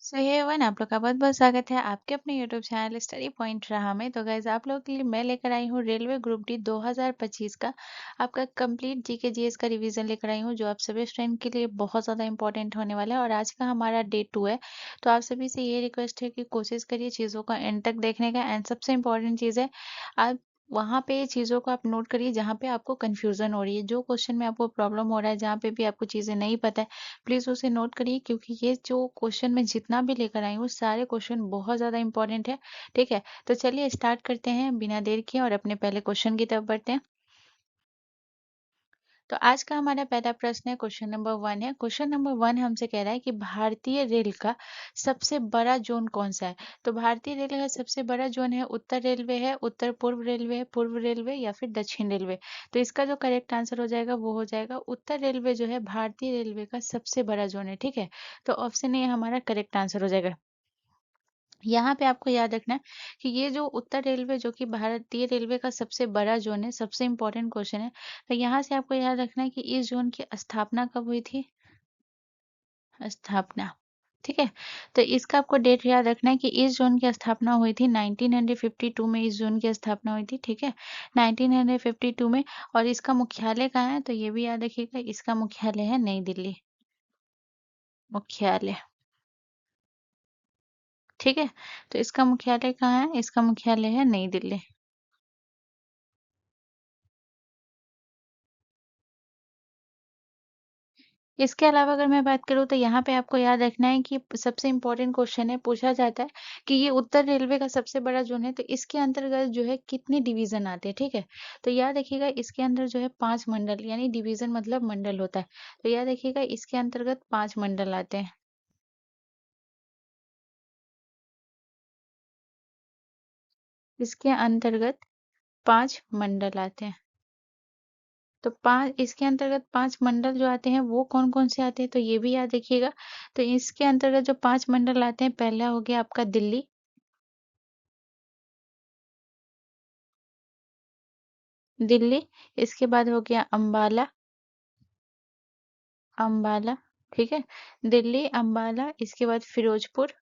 सो हे one आप लोग का बहुत बहुत स्वागत है आपके अपने यूट्यूब चैनल स्टडी पॉइंट रहा में। तो गाइज आप लोगों के लिए मैं लेकर आई हूँ रेलवे ग्रुप डी 2025 का आपका कंप्लीट जीके जीएस का रिवीजन लेकर आई हूँ, जो आप सभी स्टूडेंट के लिए बहुत ज़्यादा इंपॉर्टेंट होने वाला है। और आज का हमारा डे 2 है। तो आप सभी से ये रिक्वेस्ट है कि कोशिश करिए चीज़ों का एंड तक देखने का। एंड सबसे इम्पोर्टेंट चीज़ है, आप वहाँ पे चीज़ों को आप नोट करिए जहाँ पे आपको कंफ्यूजन हो रही है, जो क्वेश्चन में आपको प्रॉब्लम हो रहा है, जहाँ पे भी आपको चीज़ें नहीं पता है, प्लीज़ उसे नोट करिए। क्योंकि ये जो क्वेश्चन मैं जितना भी लेकर आई हूँ सारे क्वेश्चन बहुत ज़्यादा इंपॉर्टेंट है। ठीक है, तो चलिए स्टार्ट करते हैं बिना देर किए और अपने पहले क्वेश्चन की तरफ बढ़ते हैं। तो आज का हमारा पहला प्रश्न है, क्वेश्चन नंबर 1 है। क्वेश्चन नंबर 1 हमसे कह रहा है कि भारतीय रेल का सबसे बड़ा जोन कौन सा है। तो भारतीय रेल का सबसे बड़ा जोन है उत्तर रेलवे है, उत्तर पूर्व रेलवे है, पूर्व रेलवे या फिर दक्षिण रेलवे। तो इसका जो करेक्ट आंसर हो जाएगा वो हो जाएगा उत्तर रेलवे, जो है भारतीय रेलवे का सबसे बड़ा जोन है। ठीक है, तो ऑप्शन ए हमारा करेक्ट आंसर हो जाएगा। यहाँ पे आपको याद रखना है कि ये जो उत्तर रेलवे, जो कि भारतीय रेलवे का सबसे बड़ा जोन है, सबसे इम्पोर्टेंट क्वेश्चन है। तो यहाँ से आपको याद रखना है कि इस जोन की स्थापना कब हुई थी। स्थापना, ठीक है। तो इसका आपको डेट याद रखना है कि इस जोन की स्थापना हुई थी 1952 में। इस जोन की स्थापना हुई थी, ठीक है, 1952 में। और इसका मुख्यालय कहाँ है, तो ये भी याद रखिएगा, इसका मुख्यालय है नई दिल्ली। मुख्यालय, ठीक है। तो इसका मुख्यालय कहाँ है, इसका मुख्यालय है नई दिल्ली। इसके अलावा अगर मैं बात करूँ तो यहाँ पे आपको याद रखना है कि सबसे इम्पोर्टेंट क्वेश्चन है, पूछा जाता है कि ये उत्तर रेलवे का सबसे बड़ा जोन है, तो इसके अंतर्गत जो है कितने डिवीजन आते हैं। ठीक है, तो याद रखिएगा इसके अंदर जो है 5 मंडल, यानी डिवीजन मतलब मंडल होता है। तो याद रखिएगा इसके अंतर्गत 5 मंडल आते हैं। इसके अंतर्गत 5 मंडल आते हैं। तो 5, इसके अंतर्गत 5 मंडल जो आते हैं वो कौन-कौन से आते हैं, तो ये भी याद रखिएगा। तो इसके अंतर्गत जो 5 मंडल आते हैं, पहला हो गया आपका दिल्ली। दिल्ली, इसके बाद हो गया अम्बाला। अम्बाला, ठीक है, दिल्ली, अम्बाला, इसके बाद फिरोजपुर।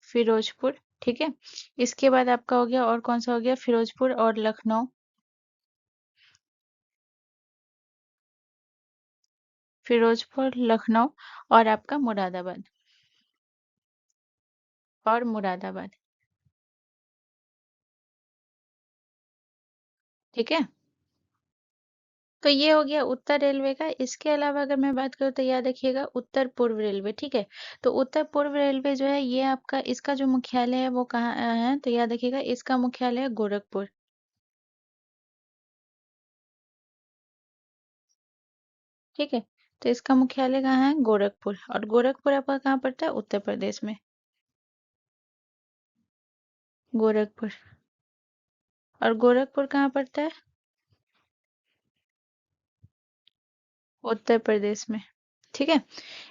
फिरोजपुर, ठीक है। इसके बाद आपका हो गया, और कौन सा हो गया, फिरोजपुर और लखनऊ। फिरोजपुर, लखनऊ और आपका मुरादाबाद। और मुरादाबाद, ठीक है। तो ये हो गया उत्तर रेलवे का। इसके अलावा अगर मैं बात करूँ तो याद रखिएगा उत्तर पूर्व रेलवे, ठीक है। तो उत्तर पूर्व रेलवे जो है ये आपका, इसका जो मुख्यालय है वो कहाँ है, तो याद रखिएगा इसका मुख्यालय है गोरखपुर। ठीक है, तो इसका मुख्यालय कहाँ है, गोरखपुर। और गोरखपुर आपका कहाँ पड़ता है, उत्तर प्रदेश में। गोरखपुर, और गोरखपुर कहाँ पड़ता है, उत्तर प्रदेश में। ठीक है,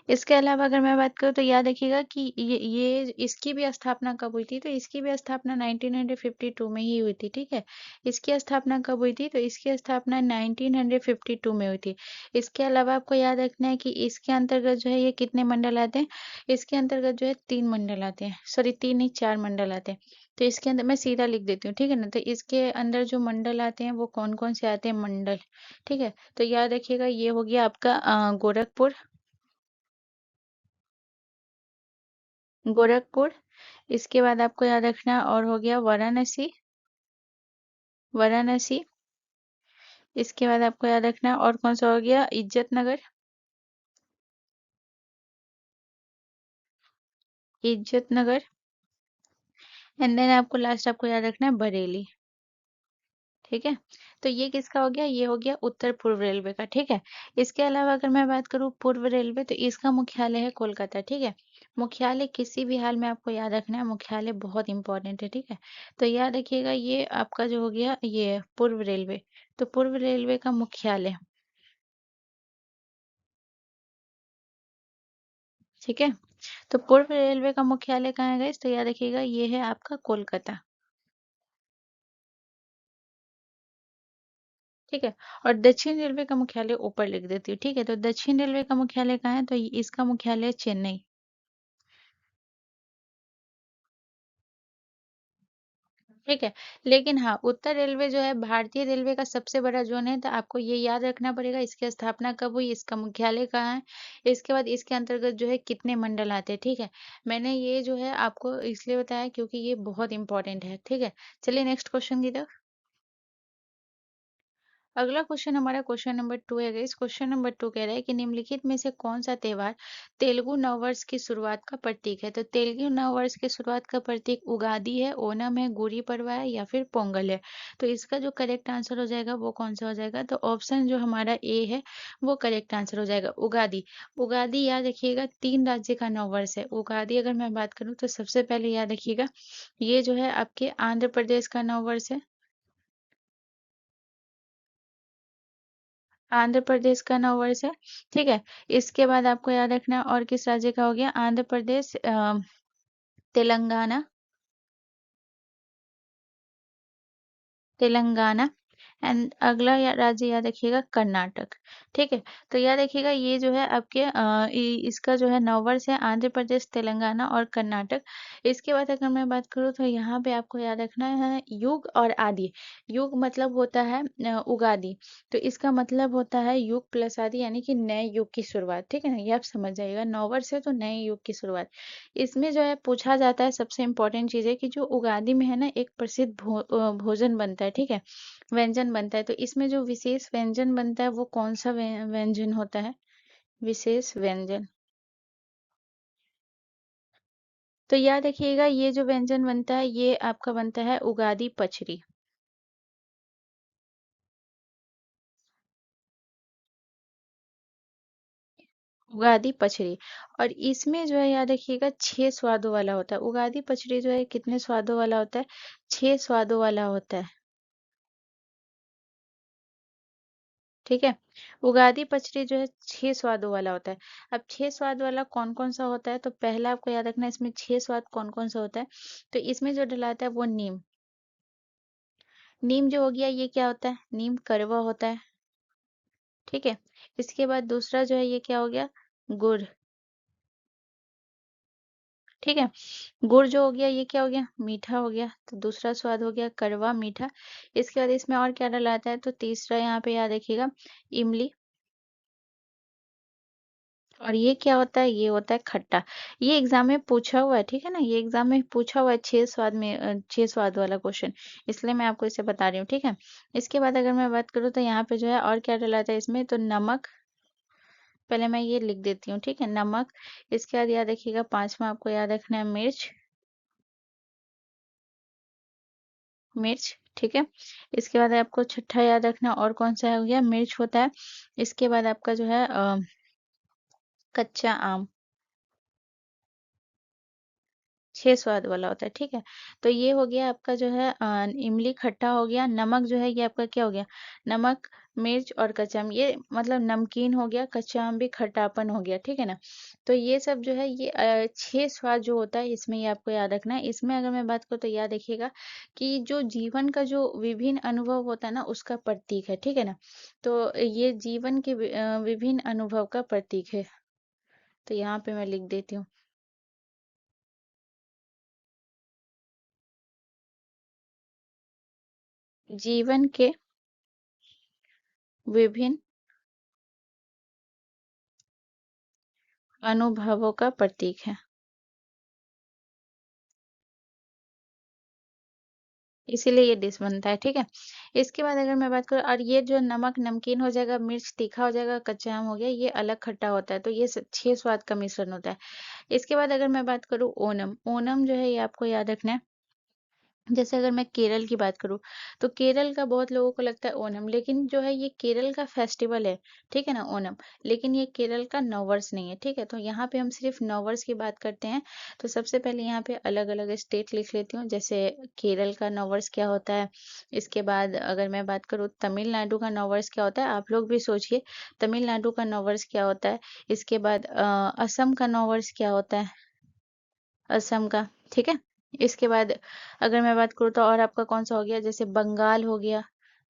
इसके अलावा अगर मैं बात करूँ तो याद रखिएगा कि ये इसकी भी स्थापना कब हुई थी, तो इसकी भी स्थापना 1952 में ही हुई थी। ठीक है, इसकी स्थापना कब हुई थी, तो इसकी स्थापना 1952 में हुई थी। इसके अलावा आपको याद रखना है कि इसके अंतर्गत जो है ये कितने मंडल आते हैं। इसके अंतर्गत जो है 3 मंडल आते हैं, सॉरी 3 नहीं 4 मंडल आते हैं। तो इसके अंदर मैं सीधा लिख देती हूँ, ठीक है ना। तो इसके अंदर जो मंडल आते हैं वो कौन कौन से आते हैं, मंडल। ठीक है, तो याद रखिएगा ये हो गया आपका गोरखपुर। गोरखपुर, इसके बाद आपको याद रखना और हो गया वाराणसी। वाराणसी, इसके बाद आपको याद रखना और कौन सा हो गया, इज्जत नगर। इज्जत नगर, एंड देन आपको लास्ट आपको याद रखना है बरेली। ठीक है, तो ये किसका हो गया, ये हो गया उत्तर पूर्व रेलवे का। ठीक है, इसके अलावा अगर मैं बात करूँ पूर्व रेलवे, तो इसका मुख्यालय है कोलकाता। ठीक है, मुख्यालय किसी भी हाल में आपको याद रखना है, मुख्यालय बहुत इंपॉर्टेंट है। ठीक है, तो याद रखिएगा ये आपका जो हो गया ये पूर्व रेलवे। तो पूर्व रेलवे का मुख्यालय, ठीक है। तो पूर्व रेलवे का मुख्यालय कहाँ है गाइस, तो याद रखिएगा ये है आपका कोलकाता। ठीक है। और दक्षिण रेलवे का मुख्यालय ऊपर लिख देती हूँ, ठीक है। तो दक्षिण रेलवे का मुख्यालय कहाँ है, तो इसका मुख्यालय चेन्नई। ठीक है। लेकिन हाँ, उत्तर रेलवे जो है भारतीय रेलवे का सबसे बड़ा जोन है, तो आपको ये याद रखना पड़ेगा इसकी स्थापना कब हुई, इसका मुख्यालय कहाँ है, इसके बाद इसके अंतर्गत जो है कितने मंडल आते हैं, ठीक है। मैंने ये जो है आपको इसलिए बताया क्योंकि ये बहुत इंपॉर्टेंट है, ठीक है। चलिए नेक्स्ट क्वेश्चन की तरफ। अगला क्वेश्चन हमारा क्वेश्चन नंबर 2 है गाइस। क्वेश्चन नंबर 2 कह रहा है कि निम्नलिखित में से कौन सा त्योहार तेलुगु नववर्ष की शुरुआत का प्रतीक है। तो तेलुगु नववर्ष की शुरुआत का प्रतीक उगादी है, ओणम है, गुड़ी पड़वा है या फिर पोंगल है। तो इसका जो करेक्ट आंसर हो जाएगा वो कौन सा हो जाएगा, तो ऑप्शन जो हमारा ए है वो करेक्ट आंसर हो जाएगा, उगादी। उगादी याद रखिएगा 3 राज्य का नववर्ष है। उगादी अगर मैं बात करूँ तो सबसे पहले याद रखिएगा ये जो है आपके आंध्र प्रदेश का नववर्ष है। आंध्र प्रदेश का नववर्ष है, ठीक है। इसके बाद आपको याद रखना है और किस राज्य का हो गया, आंध्र प्रदेश, तेलंगाना, तेलंगाना एंड अगला राज्य याद रखिएगा कर्नाटक। ठीक है। तो याद रखिएगा ये जो है आपके इसका जो है नववर्ष है आंध्र प्रदेश, तेलंगाना और कर्नाटक। इसके बाद अगर मैं बात करूँ तो यहाँ पे आपको याद रखना है युग और आदि। युग मतलब होता है उगादि, तो इसका मतलब होता है युग प्लस आदि यानी कि नए युग की शुरुआत, ठीक है ना। ये आप समझ जाइएगा, नववर्ष है तो नए युग की शुरुआत। इसमें जो है पूछा जाता है, सबसे इम्पोर्टेंट चीज़ है कि जो उगादि में है ना एक प्रसिद्ध भोजन बनता है, ठीक है, व्यंजन बनता है। तो इसमें जो विशेष व्यंजन बनता है वो कौन सा व्यंजन होता है, विशेष व्यंजन। तो याद रखिएगा ये जो व्यंजन बनता है ये आपका बनता है उगादी पचड़ी। उगादी पचड़ी। और इसमें जो है याद रखिएगा 6 स्वादों वाला होता है। उगादी पचड़ी जो है कितने स्वादों वाला होता है, 6 स्वादों वाला होता है, ठीक है। उगादी पचड़ी जो है 6 स्वादों वाला होता है। अब 6 स्वाद वाला कौन कौन सा होता है, तो पहला आपको याद रखना है इसमें 6 स्वाद कौन कौन सा होता है। तो इसमें जो डलाता है वो नीम। नीम जो हो गया ये क्या होता है, नीम कड़वा होता है, ठीक है। इसके बाद दूसरा जो है ये क्या हो गया, गुड़, ठीक है। गुड़ जो हो गया ये क्या हो गया, मीठा हो गया। तो दूसरा स्वाद हो गया कड़वा मीठा। इसके बाद इसमें और क्या डलाता है, तो तीसरा यहाँ पे याद रखिएगा इमली। और ये क्या होता है, ये होता है खट्टा। ये एग्जाम में पूछा हुआ है, ठीक है ना, ये एग्जाम में पूछा हुआ है 6 स्वाद में 6 स्वाद वाला क्वेश्चन, इसलिए मैं आपको इसे बता रही हूँ, ठीक है। इसके बाद अगर मैं बात करूँ तो यहाँ पे जो है और क्या डलाता है इसमें, तो नमक। पहले मैं ये लिख देती हूँ, ठीक है, नमक। इसके बाद याद रखिएगा पांचवा आपको याद रखना है मिर्च, मिर्च, ठीक है। इसके बाद आपको छठा याद रखना और कौन सा हो गया, मिर्च होता है। इसके बाद आपका जो है कच्चा आम, 6 स्वाद वाला होता है, ठीक है। तो ये हो गया आपका जो है इमली खट्टा हो गया, नमक जो है ये आपका क्या हो गया, नमक, मिर्च और कच्चा आम, ये मतलब नमकीन हो गया, कच्चा आम भी खट्टापन हो गया, ठीक है ना। तो ये सब जो है ये 6 स्वाद जो होता है इसमें ये आपको याद रखना है। इसमें अगर मैं बात करूँ तो याद रखिएगा कि जो जीवन का जो विभिन्न अनुभव होता है ना उसका प्रतीक है, ठीक है ना। तो ये जीवन के विभिन्न अनुभव का प्रतीक है। तो यहाँ पे मैं लिख देती हूँ, जीवन के विभिन्न अनुभवों का प्रतीक है, इसीलिए ये डिश बनता है, ठीक है। इसके बाद अगर मैं बात करूँ, और ये जो नमक नमकीन हो जाएगा, मिर्च तीखा हो जाएगा, कच्चा आम हो गया, ये अलग खट्टा होता है। तो ये 6 स्वाद का मिश्रण होता है। इसके बाद अगर मैं बात करूँ ओनम, ओनम जो है ये आपको याद रखना है। जैसे अगर मैं केरल की बात करूँ तो केरल का बहुत लोगों को लगता है ओनम, लेकिन जो है ये केरल का फेस्टिवल है, ठीक है ना, ओनम। लेकिन ये केरल का नववर्ष नहीं है, ठीक है। तो यहाँ पे हम सिर्फ नववर्ष की बात करते हैं। तो सबसे पहले यहाँ पे अलग अलग स्टेट लिख लेती हूँ, जैसे केरल का नववर्ष क्या होता है। इसके बाद अगर मैं बात करूँ तमिलनाडु का नववर्ष क्या होता है, आप लोग भी सोचिए तमिलनाडु का नववर्ष क्या होता है। इसके बाद असम का नववर्ष क्या होता है, असम का, ठीक है। इसके बाद अगर मैं बात करूँ तो और आपका कौन सा हो गया, जैसे बंगाल हो गया,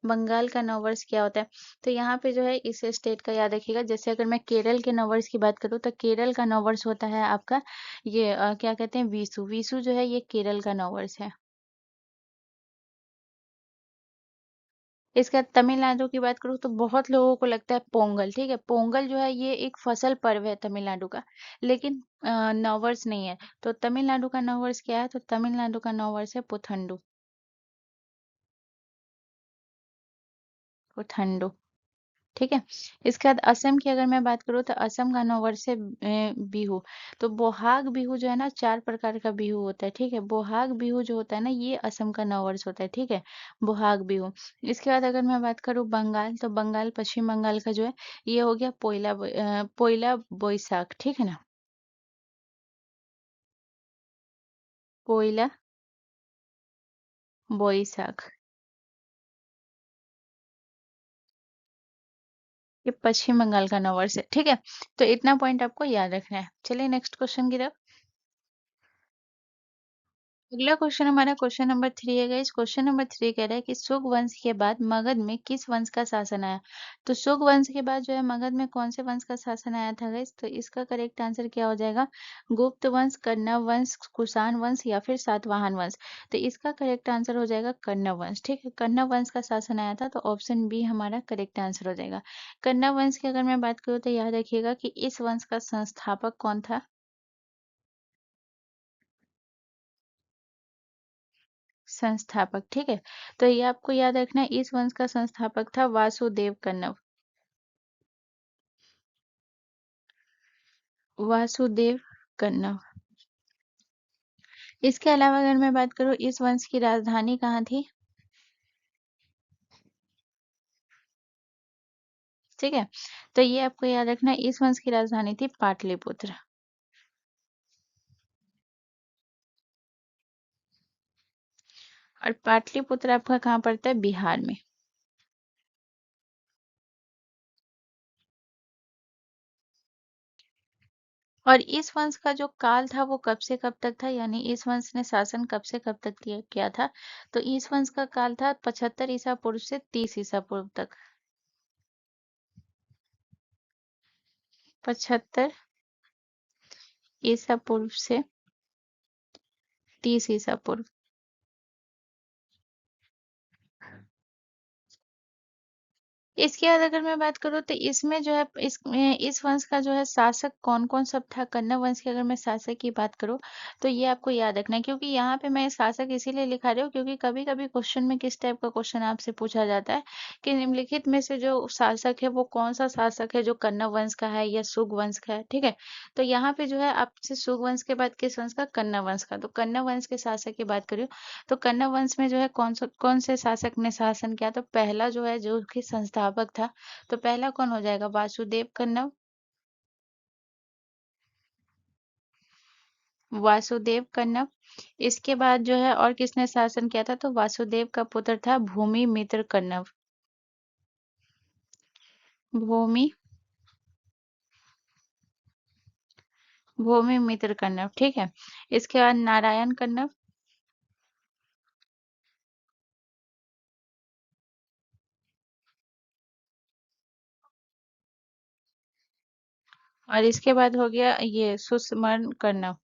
बंगाल का नववर्ष क्या होता है? तो यहाँ पे जो है इस स्टेट का याद रखिएगा। जैसे अगर मैं केरल के नववर्ष की बात करूँ तो केरल का नववर्ष होता है आपका ये क्या कहते हैं विशु। विशु जो है ये केरल का नववर्ष है। इसके बाद तमिलनाडु की बात करूँ तो बहुत लोगों को लगता है पोंगल, ठीक है? पोंगल जो है ये एक फसल पर्व है तमिलनाडु का, लेकिन नववर्ष नहीं है। तो तमिलनाडु का नववर्ष क्या है? तो तमिलनाडु का नववर्ष है पुथंडू। पुथंडू, ठीक है। इसके बाद असम की अगर मैं बात करूँ तो असम का नववर्ष है बिहू। तो बोहाग बिहू जो है ना 4 प्रकार का बिहू होता है, ठीक है। बोहाग बिहू जो होता है ना ये असम का नववर्ष होता है, ठीक है। बोहाग बिहू। इसके बाद अगर मैं बात करूँ बंगाल तो बंगाल पश्चिम बंगाल का जो है ये हो गया पोइला बोईसाख, ठीक है ना। पोइला बोईसाख ये पश्चिम बंगाल का नववर्ष है, ठीक है। तो इतना पॉइंट आपको याद रखना है। चलिए नेक्स्ट क्वेश्चन की तरफ। अगला क्वेश्चन हमारा क्वेश्चन नंबर 3 है गाइस। क्वेश्चन नंबर 3 कह रहा है कि शुंग वंश के बाद मगध में किस वंश का शासन आया? तो शुंग वंश के बाद जो है मगध में कौन से वंश का शासन आया था गाइस? तो इसका करेक्ट आंसर क्या हो जाएगा? गुप्त वंश, कण्व वंश, कुषाण वंश या फिर सातवाहन वंश। तो इसका करेक्ट आंसर हो जाएगा कण्व वंश, ठीक है। कण्व वंश का शासन आया था तो ऑप्शन बी हमारा करेक्ट आंसर हो जाएगा। कण्व वंश की अगर मैं बात करूँ तो याद रखिएगा कि इस वंश का संस्थापक कौन था? संस्थापक, ठीक है। तो ये आपको याद रखना है इस वंश का संस्थापक था वासुदेव कन्नव। वासुदेव कन्नव। इसके अलावा अगर मैं बात करूँ इस वंश की राजधानी कहाँ थी? ठीक है। तो ये आपको याद रखना है इस वंश की राजधानी थी पाटलिपुत्र। और पाटलिपुत्र आपका कहाँ पड़ता है? बिहार में। और इस वंश का जो काल था वो कब से कब तक था? यानी इस वंश ने शासन कब से कब तक किया था? तो इस वंश का काल था 75 ईसा पूर्व से 30 ईसा पूर्व तक। 75 ईसा पूर्व से 30 ईसा पूर्व। इसके बाद अगर मैं बात करूँ तो इसमें जो है इस वंश का जो है शासक कौन-कौन सब था? कन्नव वंश की अगर मैं शासक की बात करूँ तो ये आपको याद रखना है क्योंकि यहाँ पे मैं शासक इसीलिए लिखा रही हूँ क्योंकि कभी-कभी क्वेश्चन में किस टाइप का क्वेश्चन आपसे पूछा जाता है कि निम्नलिखित में से जो शासक है वो कौन-सा शासक है जो कन्नव वंश का है या शुंग वंश का है, ठीक है? तो यहाँ पे जो है आपसे शुंग वंश के बाद किस वंश का? कन्नव वंश का। तो कन्नव वंश के शासक की बात करूँ तो कन्नव वंश में जो है कौन से शासक ने शासन किया? तो पहला जो है जो कि संस्थापक था तो पहला कौन हो जाएगा? वासुदेव कन्नव। वासुदेव कन्नव। इसके बाद जो है और किसने शासन किया था? तो वासुदेव का पुत्र था भूमि मित्र कन्नव। भूमि भूमि मित्र कन्नव, ठीक है। इसके बाद नारायण कन्नव। और इसके बाद हो गया ये सुषमण कन्नव।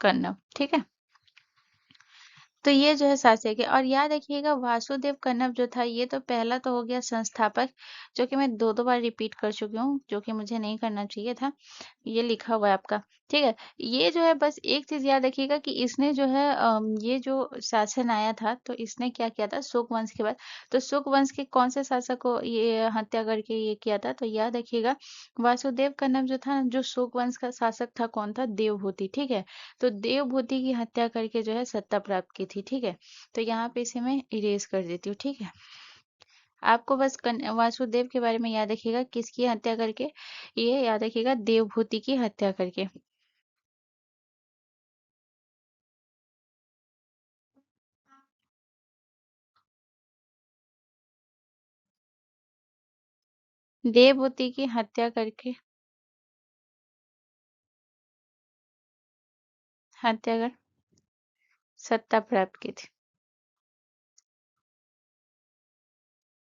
कन्नव, ठीक है। तो ये जो है शासक है और याद रखिएगा वासुदेव कन्नव जो था ये तो पहला तो हो गया संस्थापक जो कि मैं दो बार रिपीट कर चुकी हूँ जो कि मुझे नहीं करना चाहिए था। ये लिखा हुआ है आपका, ठीक है। ये जो है बस एक चीज याद रखिएगा कि इसने जो है ये जो शासन आया था तो इसने क्या किया था शुंग वंश के बाद। तो शुंग वंश के कौन से शासक को ये हत्या करके ये किया था? तो याद रखिएगा वासुदेव कन्नव जो था जो शुंग वंश का शासक था कौन था? देवहूति, ठीक है। तो देवभूति की हत्या करके जो है सत्ता प्राप्त की थी, ठीक है। तो यहाँ पे इसे मैं इरेज कर देती हूँ, ठीक है। आपको बस वासुदेव के बारे में याद रखिएगा किसकी हत्या करके? ये याद रखिएगा देवभूति की हत्या करके। देवभूति की हत्या करके हत्या कर सत्ता प्राप्त की थी।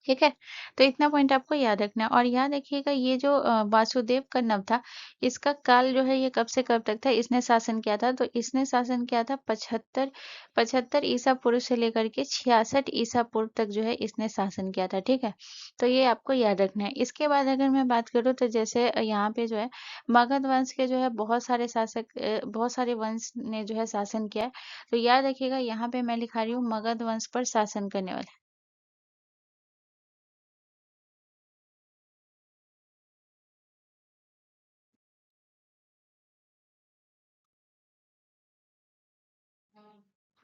ठीक है? तो इतना पॉइंट आपको याद रखना है और याद रखिएगा ये जो वासुदेव कन्नव था, इसका काल जो है ये कब से कब तक था, इसने शासन किया था, तो इसने शासन किया था 75 75 ईसा पूर्व से लेकर के 66 ईसा पूर्व तक जो है इसने शासन किया था, ठीक है? तो ये आपको याद रखना है। इसके बाद अगर मैं बात करूँ तो जैसे यहाँ पे जो है मगध वंश के जो है बहुत सारे शासक बहुत सारे वंश ने जो है शासन किया है। तो याद रखिएगा यहाँ पे मैं लिखा रही हूँ मगध वंश पर शासन करने वाले।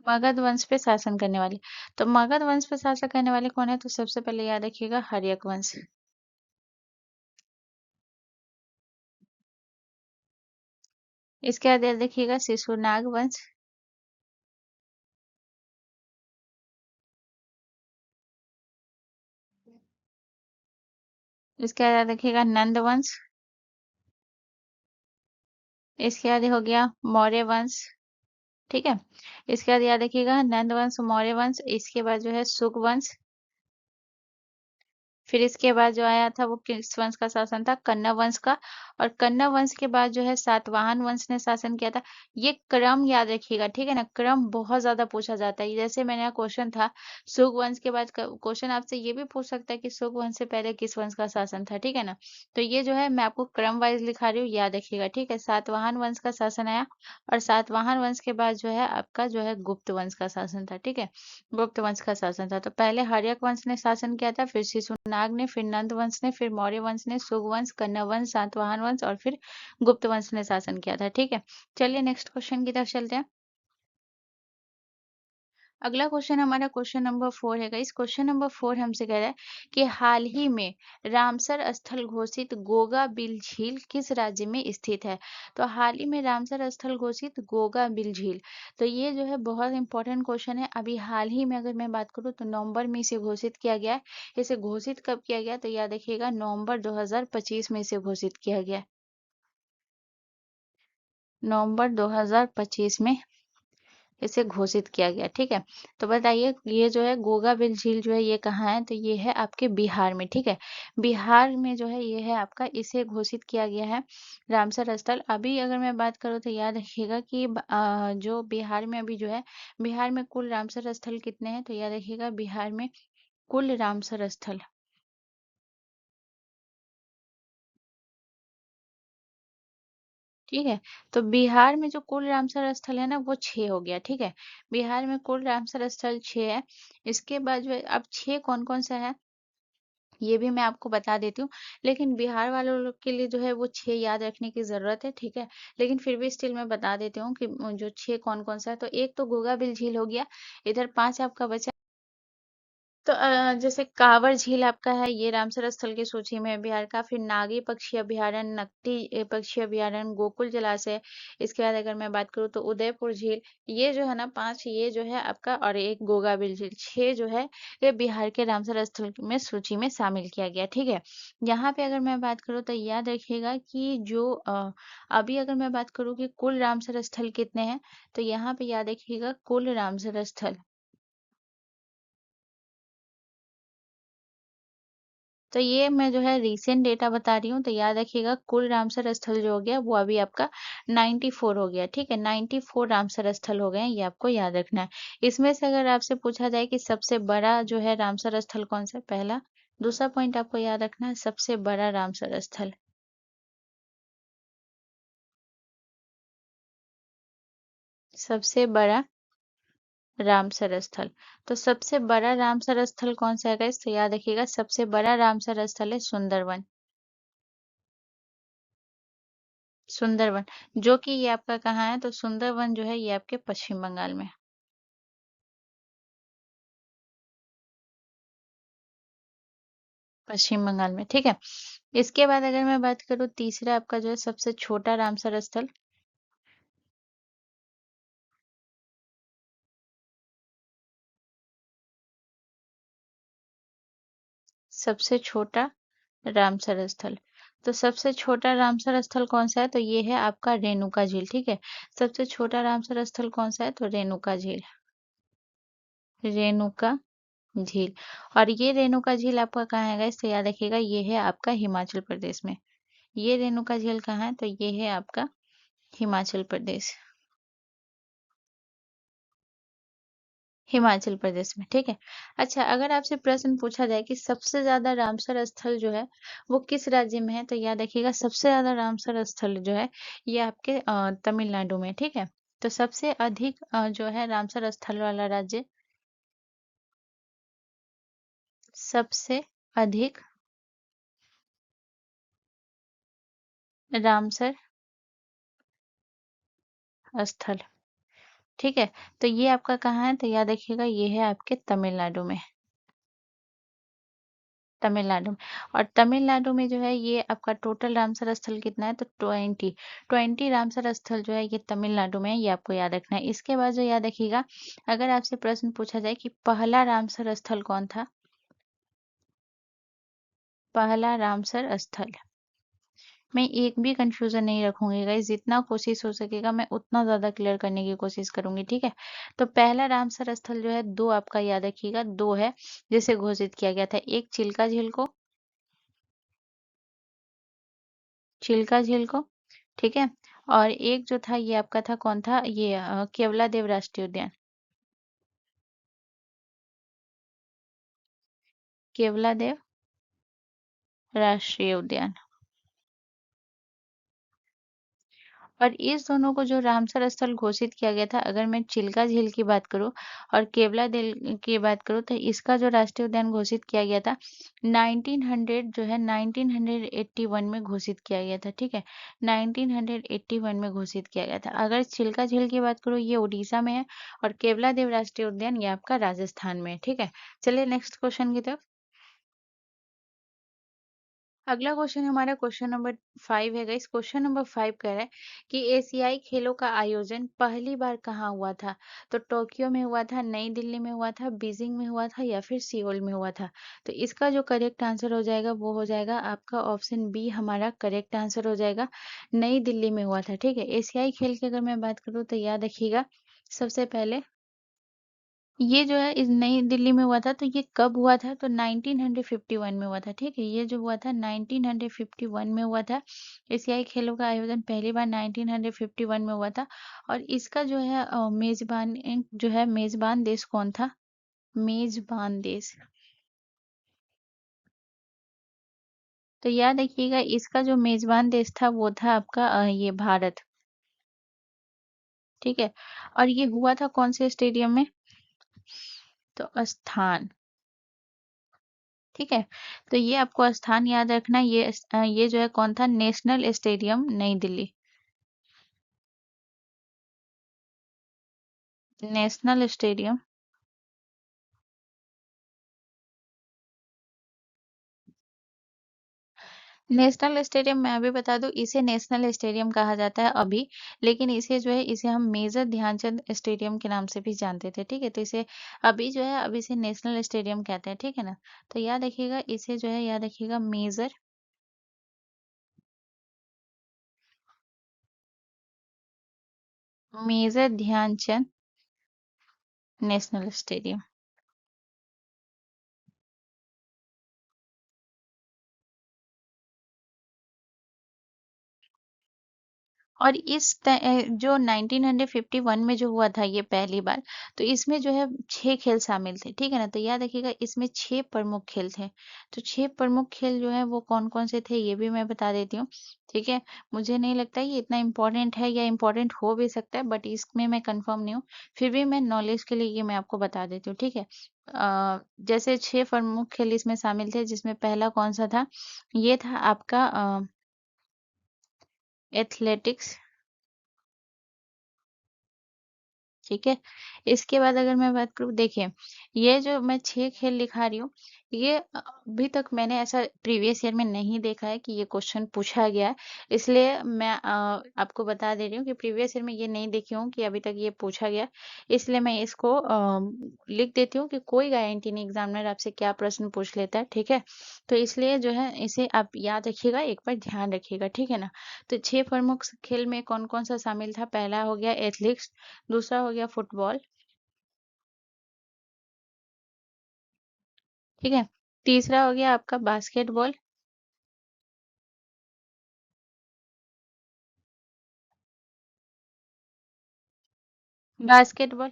मगध वंश पे शासन करने वाले। तो मगध वंश पे शासन करने वाले कौन है? तो सबसे पहले याद रखिएगा हर्यक वंश। इसके बाद याद रखिएगा शिशुनाग वंश। इसके बाद याद रखिएगा नंद वंश। इसके बाद हो गया मौर्य वंश। ठीक है। इसके बाद याद रखिएगा नंद वंश, मौर्य वंश। इसके बाद जो है शुक वंश। फिर इसके बाद जो आया था वो किस वंश का शासन था? कन्नव वंश का। और कन्नव वंश के बाद जो है सातवाहन वंश ने शासन किया था। ये क्रम याद रखिएगा, ठीक है ना? क्रम बहुत ज्यादा पूछा जाता है। जैसे मैंने यहाँ क्वेश्चन था शुक वंश के बाद क्वेश्चन आपसे ये भी पूछ सकता है कि शुक वंश से पहले किस वंश का शासन था, ठीक है ना? तो ये जो है मैं आपको क्रम वाइज लिखा रही हूँ, याद रखिएगा, ठीक है? सातवाहन वंश का शासन आया और सातवाहन वंश के बाद जो है आपका जो है गुप्त वंश का शासन था, ठीक है? गुप्त वंश का शासन था। तो पहले हर्यक वंश ने शासन किया था, फिर शिशुनाग ने, फिर नंद वंश ने, फिर मौर्य वंश ने, शुंग वंश, कन्नव वंश, सातवाहन वंश और फिर गुप्त वंश ने शासन किया था। ठीक है, चलिए नेक्स्ट क्वेश्चन की तरफ चलते हैं। अगला क्वेश्चन हमारा क्वेश्चन नंबर 4 है गाइस। क्वेश्चन नंबर 4 हमसे कह रहा है कि हाल ही में रामसर स्थल घोषित गोगा बिल झील किस राज्य में स्थित है? तो हाल ही में रामसर स्थल घोषित गोगा बिल झील, तो ये जो है बहुत इंपॉर्टेंट क्वेश्चन है। अभी हाल ही में अगर मैं बात करूँ तो नवंबर में इसे घोषित किया गया है। इसे घोषित कब किया गया? तो याद रखिएगा नवंबर 2025 में इसे घोषित किया गया है। नवंबर 2025 में इसे घोषित किया गया, ठीक है? तो बताइए ये जो है गोगाबिल झील जो है ये कहाँ है? तो ये है आपके बिहार में, ठीक है? बिहार में जो है ये है आपका, इसे घोषित किया गया है रामसर स्थल। अभी अगर मैं बात करूँ तो याद रखिएगा कि जो बिहार में अभी जो है, बिहार में कुल रामसर स्थल कितने हैं? तो याद रखिएगा बिहार में कुल रामसर स्थल, ठीक है? तो बिहार में जो कुल रामसर स्थल है ना वो 6 हो गया, ठीक है? बिहार में कुल रामसर स्थल 6 है। इसके बाद जो है अब 6 कौन-कौन सा है ये भी मैं आपको बता देती हूँ। लेकिन बिहार वालों लोग के लिए जो है वो 6 याद रखने की ज़रूरत है, ठीक है? लेकिन फिर भी स्टिल मैं बता देती हूँ कि जो 6 कौन-कौन सा है। तो एक तो गोगाबिल झील हो गया, इधर 5 आपका बचा। तो जैसे कांवर झील आपका है, ये रामसर स्थल की सूची में है बिहार का। फिर नागी पक्षी अभयारण्य, नकटी पक्षी अभयारण्य, गोकुल जलाशय। इसके बाद अगर मैं बात करूँ तो उदयपुर झील। ये जो है ना 5, ये जो है आपका, और एक गोगाबिल झील, 6 जो है ये बिहार के रामसर स्थल में सूची में शामिल किया गया, ठीक है? यहाँ पे अगर मैं बात करूँ तो याद रखिएगा कि जो अभी अगर मैं बात करूँ कि कुल रामसर स्थल कितने हैं, तो यहाँ पे याद रखिएगा कुल रामसर स्थल, तो ये मैं जो है रीसेंट डेटा बता रही हूँ। तो याद रखिएगा कुल रामसर स्थल जो हो गया वो अभी आपका 94 हो गया, ठीक है? 94 रामसर स्थल हो गए हैं, ये आपको याद रखना है। इसमें से अगर आपसे पूछा जाए कि सबसे बड़ा जो है रामसर स्थल कौन सा है, पहला। दूसरा पॉइंट आपको याद रखना है सबसे बड़ा रामसर स्थल, सबसे बड़ा रामसर स्थल। तो सबसे बड़ा रामसर स्थल कौन सा है गाइस? तो याद रखिएगा सबसे बड़ा रामसर स्थल है सुंदरवन। सुंदरवन, जो कि ये आपका कहाँ है? तो सुंदरवन जो है ये आपके पश्चिम बंगाल में है। पश्चिम बंगाल में, ठीक है? इसके बाद अगर मैं बात करूँ तीसरा आपका जो है सबसे छोटा रामसर स्थल, सबसे छोटा रामसर स्थल। तो सबसे छोटा रामसर स्थल कौन सा है? तो ये है आपका रेणुका झील, ठीक है? सबसे छोटा रामसर स्थल कौन सा है? तो रेणुका झील। रेणुका झील। और ये रेणुका झील आपका कहाँ है गाइस? तो याद रखिएगा ये है आपका हिमाचल प्रदेश में। ये रेणुका झील कहाँ है? तो ये है आपका हिमाचल प्रदेश। हिमाचल प्रदेश में, ठीक है। अच्छा, अगर आपसे प्रश्न पूछा जाए कि सबसे ज्यादा रामसर स्थल जो है वो किस राज्य में है, तो याद रखिएगा सबसे ज्यादा रामसर स्थल जो है ये आपके तमिलनाडु में, ठीक है। तो सबसे अधिक जो है रामसर स्थल वाला राज्य, सबसे अधिक रामसर स्थल, ठीक है। तो ये आपका कहाँ है? तो याद रखिएगा ये है आपके तमिलनाडु में। तमिलनाडु में। और तमिलनाडु में जो है ये आपका टोटल रामसर स्थल कितना है? तो 20 रामसर स्थल जो है ये तमिलनाडु में है, ये आपको याद रखना है। इसके बाद जो याद रखिएगा, अगर आपसे प्रश्न पूछा जाए कि पहला रामसर स्थल कौन था? पहला रामसर स्थल मैं एक भी कंफ्यूजन नहीं रखूंगी गाइस, जितना कोशिश हो सकेगा मैं उतना ज्यादा क्लियर करने की कोशिश करूंगी, ठीक है। तो पहला रामसर स्थल जो है दो आपका याद रखिएगा, दो है जिसे घोषित किया गया था। एक चिल्का झील को, चिल्का झील को, ठीक है। और एक जो था ये आपका था, कौन था ये? केवला देव राष्ट्रीय उद्यान। केवला देव राष्ट्रीय उद्यान। और इस दोनों को जो रामसर स्थल घोषित किया गया था, अगर मैं चिल्का झील की बात करूं और केवला देव की बात करूं, तो इसका जो राष्ट्रीय उद्यान घोषित किया गया था 1900 जो है 1981 में घोषित किया गया था, ठीक है। 1981 में घोषित किया गया था। अगर चिल्का झील की बात करूं ये उड़ीसा में है, और केवला देव राष्ट्रीय उद्यान ये आपका राजस्थान में है, ठीक है। चलिए नेक्स्ट क्वेश्चन की तरफ। अगला क्वेश्चन हमारा क्वेश्चन नंबर 5 है गाइस। क्वेश्चन नंबर 5 कह रहा है कि एशियाई खेलों का आयोजन पहली बार कहाँ हुआ था? तो टोक्यो में हुआ था, नई दिल्ली में हुआ था, बीजिंग में हुआ था, या फिर सियोल में हुआ था? तो इसका जो करेक्ट आंसर हो जाएगा वो हो जाएगा आपका ऑप्शन बी, हमारा करेक्ट आंसर हो जाएगा। नई दिल्ली में हुआ था, ठीक है। एशियाई खेल की अगर मैं बात करूँ तो याद रखिएगा सबसे पहले ये जो है इस नई दिल्ली में हुआ था। तो ये कब हुआ था? तो 1951 में हुआ था, ठीक है। ये जो हुआ था 1951 में हुआ था। एशियाई खेलों का आयोजन पहली बार 1951 में हुआ था। और इसका जो है मेजबान जो है मेजबान देश कौन था? मेजबान देश, तो याद रखिएगा इसका जो मेजबान देश था वो था आपका ये भारत, ठीक है। और ये हुआ था कौन से स्टेडियम में? तो स्थान, ठीक है। तो ये आपको स्थान याद रखना है। ये जो है कौन था? नेशनल स्टेडियम नई Delhi. National stadium, national stadium मैं अभी बता दूं, इसे नेशनल स्टेडियम कहा जाता है अभी। लेकिन इसे जो है इसे हम मेजर ध्यानचंद स्टेडियम के नाम से भी जानते थे, ठीक है। तो इसे अभी जो है अभी इसे नेशनल स्टेडियम कहते हैं, ठीक है ना। तो याद रखिएगा इसे जो है याद रखिएगा मेजर ध्यानचंद नेशनल स्टेडियम। और जो 1951 में जो हुआ था ये पहली बार, तो इसमें जो है 6 खेल शामिल थे, ठीक है ना। तो याद रखिएगा इसमें 6 प्रमुख खेल थे। तो 6 प्रमुख खेल जो है वो कौन कौन से थे ये भी मैं बता देती हूँ, ठीक है। मुझे नहीं लगता ये इतना इम्पोर्टेंट है, या इम्पोर्टेंट हो भी सकता है, बट इसमें मैं कंफर्म नहीं हूँ। फिर भी मैं नॉलेज के लिए ये मैं आपको बता देती हूँ, ठीक है। जैसे 6 प्रमुख खेल इसमें शामिल थे, जिसमें पहला कौन सा था? ये था आपका एथलेटिक्स, ठीक है। इसके बाद अगर मैं बात करूँ, देखिए ये जो मैं 6 खेल लिखा रही हूँ, ये अभी तक मैंने ऐसा प्रीवियस ईयर में नहीं देखा है कि ये क्वेश्चन पूछा गया है। इसलिए मैं आपको बता दे रही हूँ कि प्रीवियस ईयर में ये नहीं देखी हूँ कि अभी तक ये पूछा गया है। इसलिए मैं इसको लिख देती हूँ कि कोई गारंटी नहीं एग्जामिनर आपसे क्या प्रश्न पूछ लेता है, ठीक है। तो इसलिए जो है इसे आप याद रखिएगा, एक बार ध्यान रखिएगा, ठीक है ना। तो 6 प्रमुख खेल में कौन कौन सा शामिल था? पहला हो गया एथलेटिक्स, दूसरा हो गया फुटबॉल, ठीक है। तीसरा हो गया आपका बास्केटबॉल। Basketball,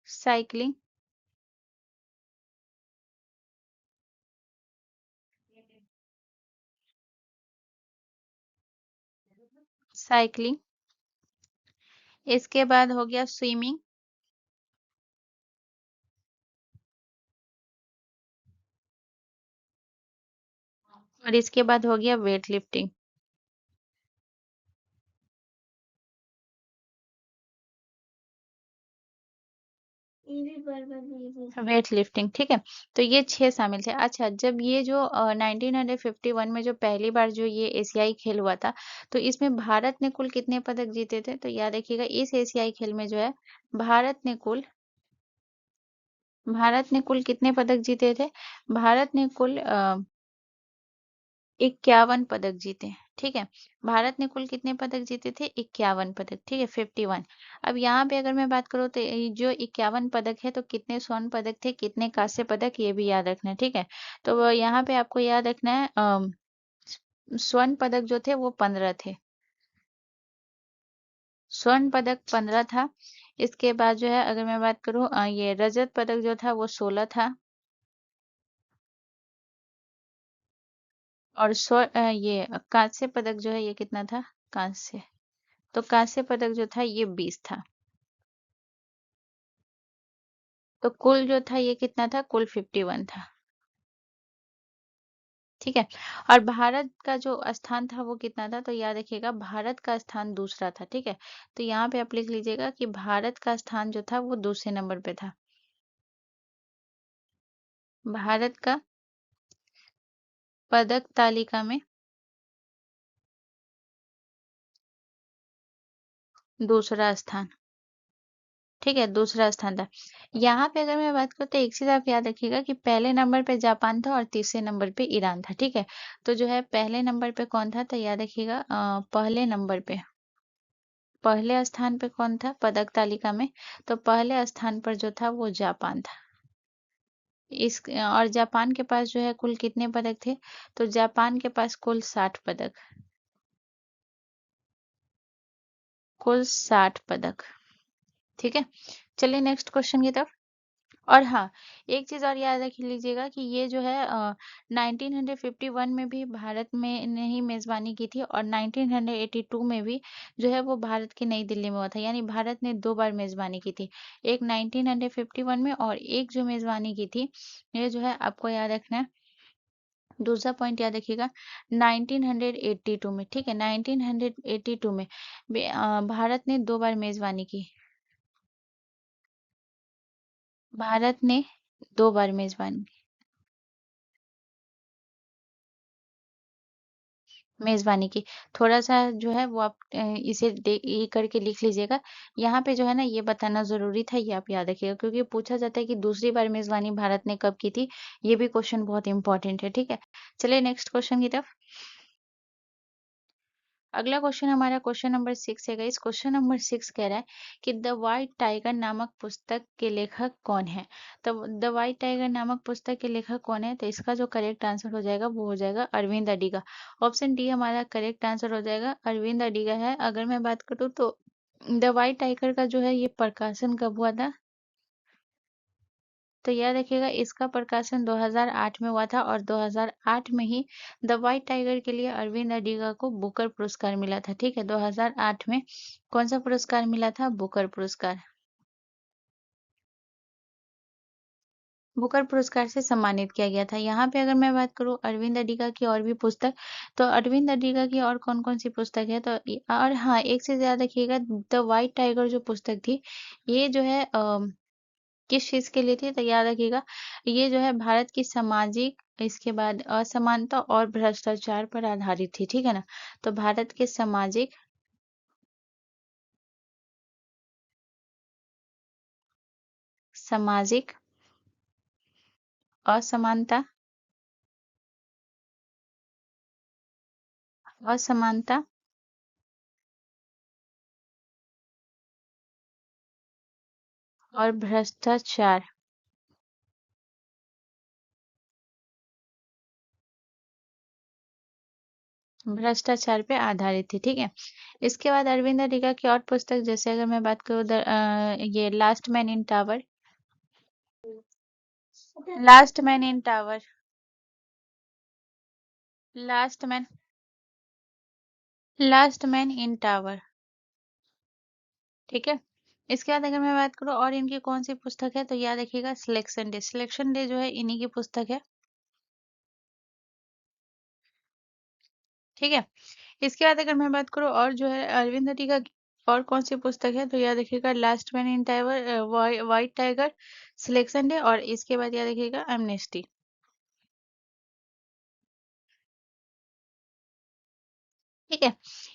cycling, cycling. इसके बाद हो गया स्विमिंग। और इसके बाद हो गया वेट लिफ्टिंग। वेट लिफ्टिंग, ठीक है। तो ये 6 शामिल थे। अच्छा, जब ये जो 1951 में जो पहली बार जो ये एशियाई खेल हुआ था, तो इसमें भारत ने कुल कितने पदक जीते थे? तो याद रखिएगा, इस एशियाई खेल में जो है भारत ने कुल कितने पदक जीते थे? भारत ने कुल 51 पदक जीते, ठीक है। भारत ने कुल कितने पदक जीते थे? 51 पदक, ठीक है, 51। अब यहाँ पे अगर मैं बात करूँ तो ये जो 51 पदक है, तो कितने स्वर्ण पदक थे, कितने कांस्य पदक, ये भी याद रखना है, ठीक है। तो यहाँ पे आपको याद रखना है, स्वर्ण पदक जो थे वो 15 थे। स्वर्ण पदक 15 था। इसके बाद जो है अगर मैं बात करूँ, ये रजत पदक जो था वो 16 था। और ये कांस्य पदक जो है ये कितना था? कांस्य, तो कांस्य पदक जो था ये 20 था। तो कुल जो था ये कितना था? कुल 51 था, ठीक है। और भारत का जो स्थान था वो कितना था? तो याद रखिएगा, भारत का स्थान दूसरा था, ठीक है। तो यहाँ पे आप लिख लीजिएगा कि भारत का स्थान जो था वो दूसरे नंबर पे था। भारत का पदक तालिका में दूसरा स्थान, ठीक है, दूसरा स्थान था। यहाँ पे अगर मैं बात करूँ तो एक चीज आप याद रखिएगा कि पहले नंबर पे जापान था और तीसरे नंबर पे ईरान था, ठीक है। तो जो है पहले नंबर पे कौन था? तो याद रखिएगा, पहले स्थान पे कौन था पदक तालिका में? तो पहले स्थान पर जो था वो जापान था। इस और जापान के पास जो है कुल कितने पदक थे? तो जापान के पास कुल 60 पदक, कुल 60 पदक, ठीक है। चलिए नेक्स्ट क्वेश्चन की तरफ। और हाँ, एक चीज और याद रख लीजिएगा कि ये जो है 1951 में भी भारत में ने ही मेजबानी की थी, और 1982 में भी जो है वो भारत की नई दिल्ली में हुआ था। यानी भारत ने 2 बार मेजबानी की थी, एक 1951 में और एक जो मेजबानी की थी, ये जो है आपको याद रखना है। दूसरा पॉइंट याद रखिएगा, 1982 में, ठीक है, 1982 में भारत ने 2 बार मेजबानी की। भारत ने 2 बार मेजबानी मेजबानी की। थोड़ा-सा जो है वो आप इसे ये करके लिख लीजिएगा। यहाँ पे जो है ना ये बताना ज़रूरी था, ये आप याद रखिएगा, क्योंकि पूछा जाता है कि दूसरी बार मेज़बानी भारत ने कब की थी? ये भी क्वेश्चन बहुत इम्पोर्टेंट है, ठीक है? चलिए नेक्स्ट क्वेश्चन की तरफ। अगला क्वेश्चन हमारा क्वेश्चन नंबर 6 है गाइस। क्वेश्चन नंबर 6 कह रहा है कि द व्हाइट टाइगर नामक पुस्तक के लेखक कौन है? तो द व्हाइट टाइगर नामक पुस्तक के लेखक कौन है? तो इसका जो करेक्ट आंसर हो जाएगा वो हो जाएगा अरविंद अडिगा। ऑप्शन डी हमारा करेक्ट आंसर हो जाएगा, अरविंद अडिगा है। अगर मैं बात करूँ तो द व्हाइट टाइगर का जो है ये प्रकाशन कब हुआ था? तो याद रखिएगा, इसका प्रकाशन 2008 में हुआ था, और 2008 में ही द व्हाइट टाइगर के लिए अरविंद अडिगा को बुकर पुरस्कार मिला था, ठीक है। 2008 में कौन सा पुरस्कार मिला था? बुकर पुरस्कार। बुकर पुरस्कार से सम्मानित किया गया था। यहाँ पे अगर मैं बात करूँ अरविंद अडिगा की और भी पुस्तक, तो अरविंद अडिगा की और कौन कौन सी पुस्तक है? तो और हाँ, एक चीज याद रखिएगा, द व्हाइट टाइगर जो पुस्तक थी, ये जो है किस चीज के लिए थी? तो याद रखिएगा, ये जो है भारत की सामाजिक, इसके बाद असमानता और भ्रष्टाचार पर आधारित थी, ठीक है ना। तो भारत के सामाजिक असमानता, असमानता और भ्रष्टाचार भ्रष्टाचार पे आधारित थी, ठीक है। इसके बाद अरविंद अडिगा की और पुस्तक, जैसे अगर मैं बात करूँ ये last man in tower, last man in tower, last man, last man in tower, ठीक है। इसके बाद अगर मैं बात करूँ और इनकी कौन सी पुस्तक है, तो याद रखिएगा सिलेक्शन डे। सिलेक्शन डे जो है इन्हीं की पुस्तक है, ठीक है। इसके बाद अगर मैं बात करूँ और जो है अरविंद अडिगा की और कौन सी पुस्तक है, तो याद रखिएगा last man in tiger, white tiger, selection day, और इसके बाद याद रखिएगा एमनेस्टी, ठीक है।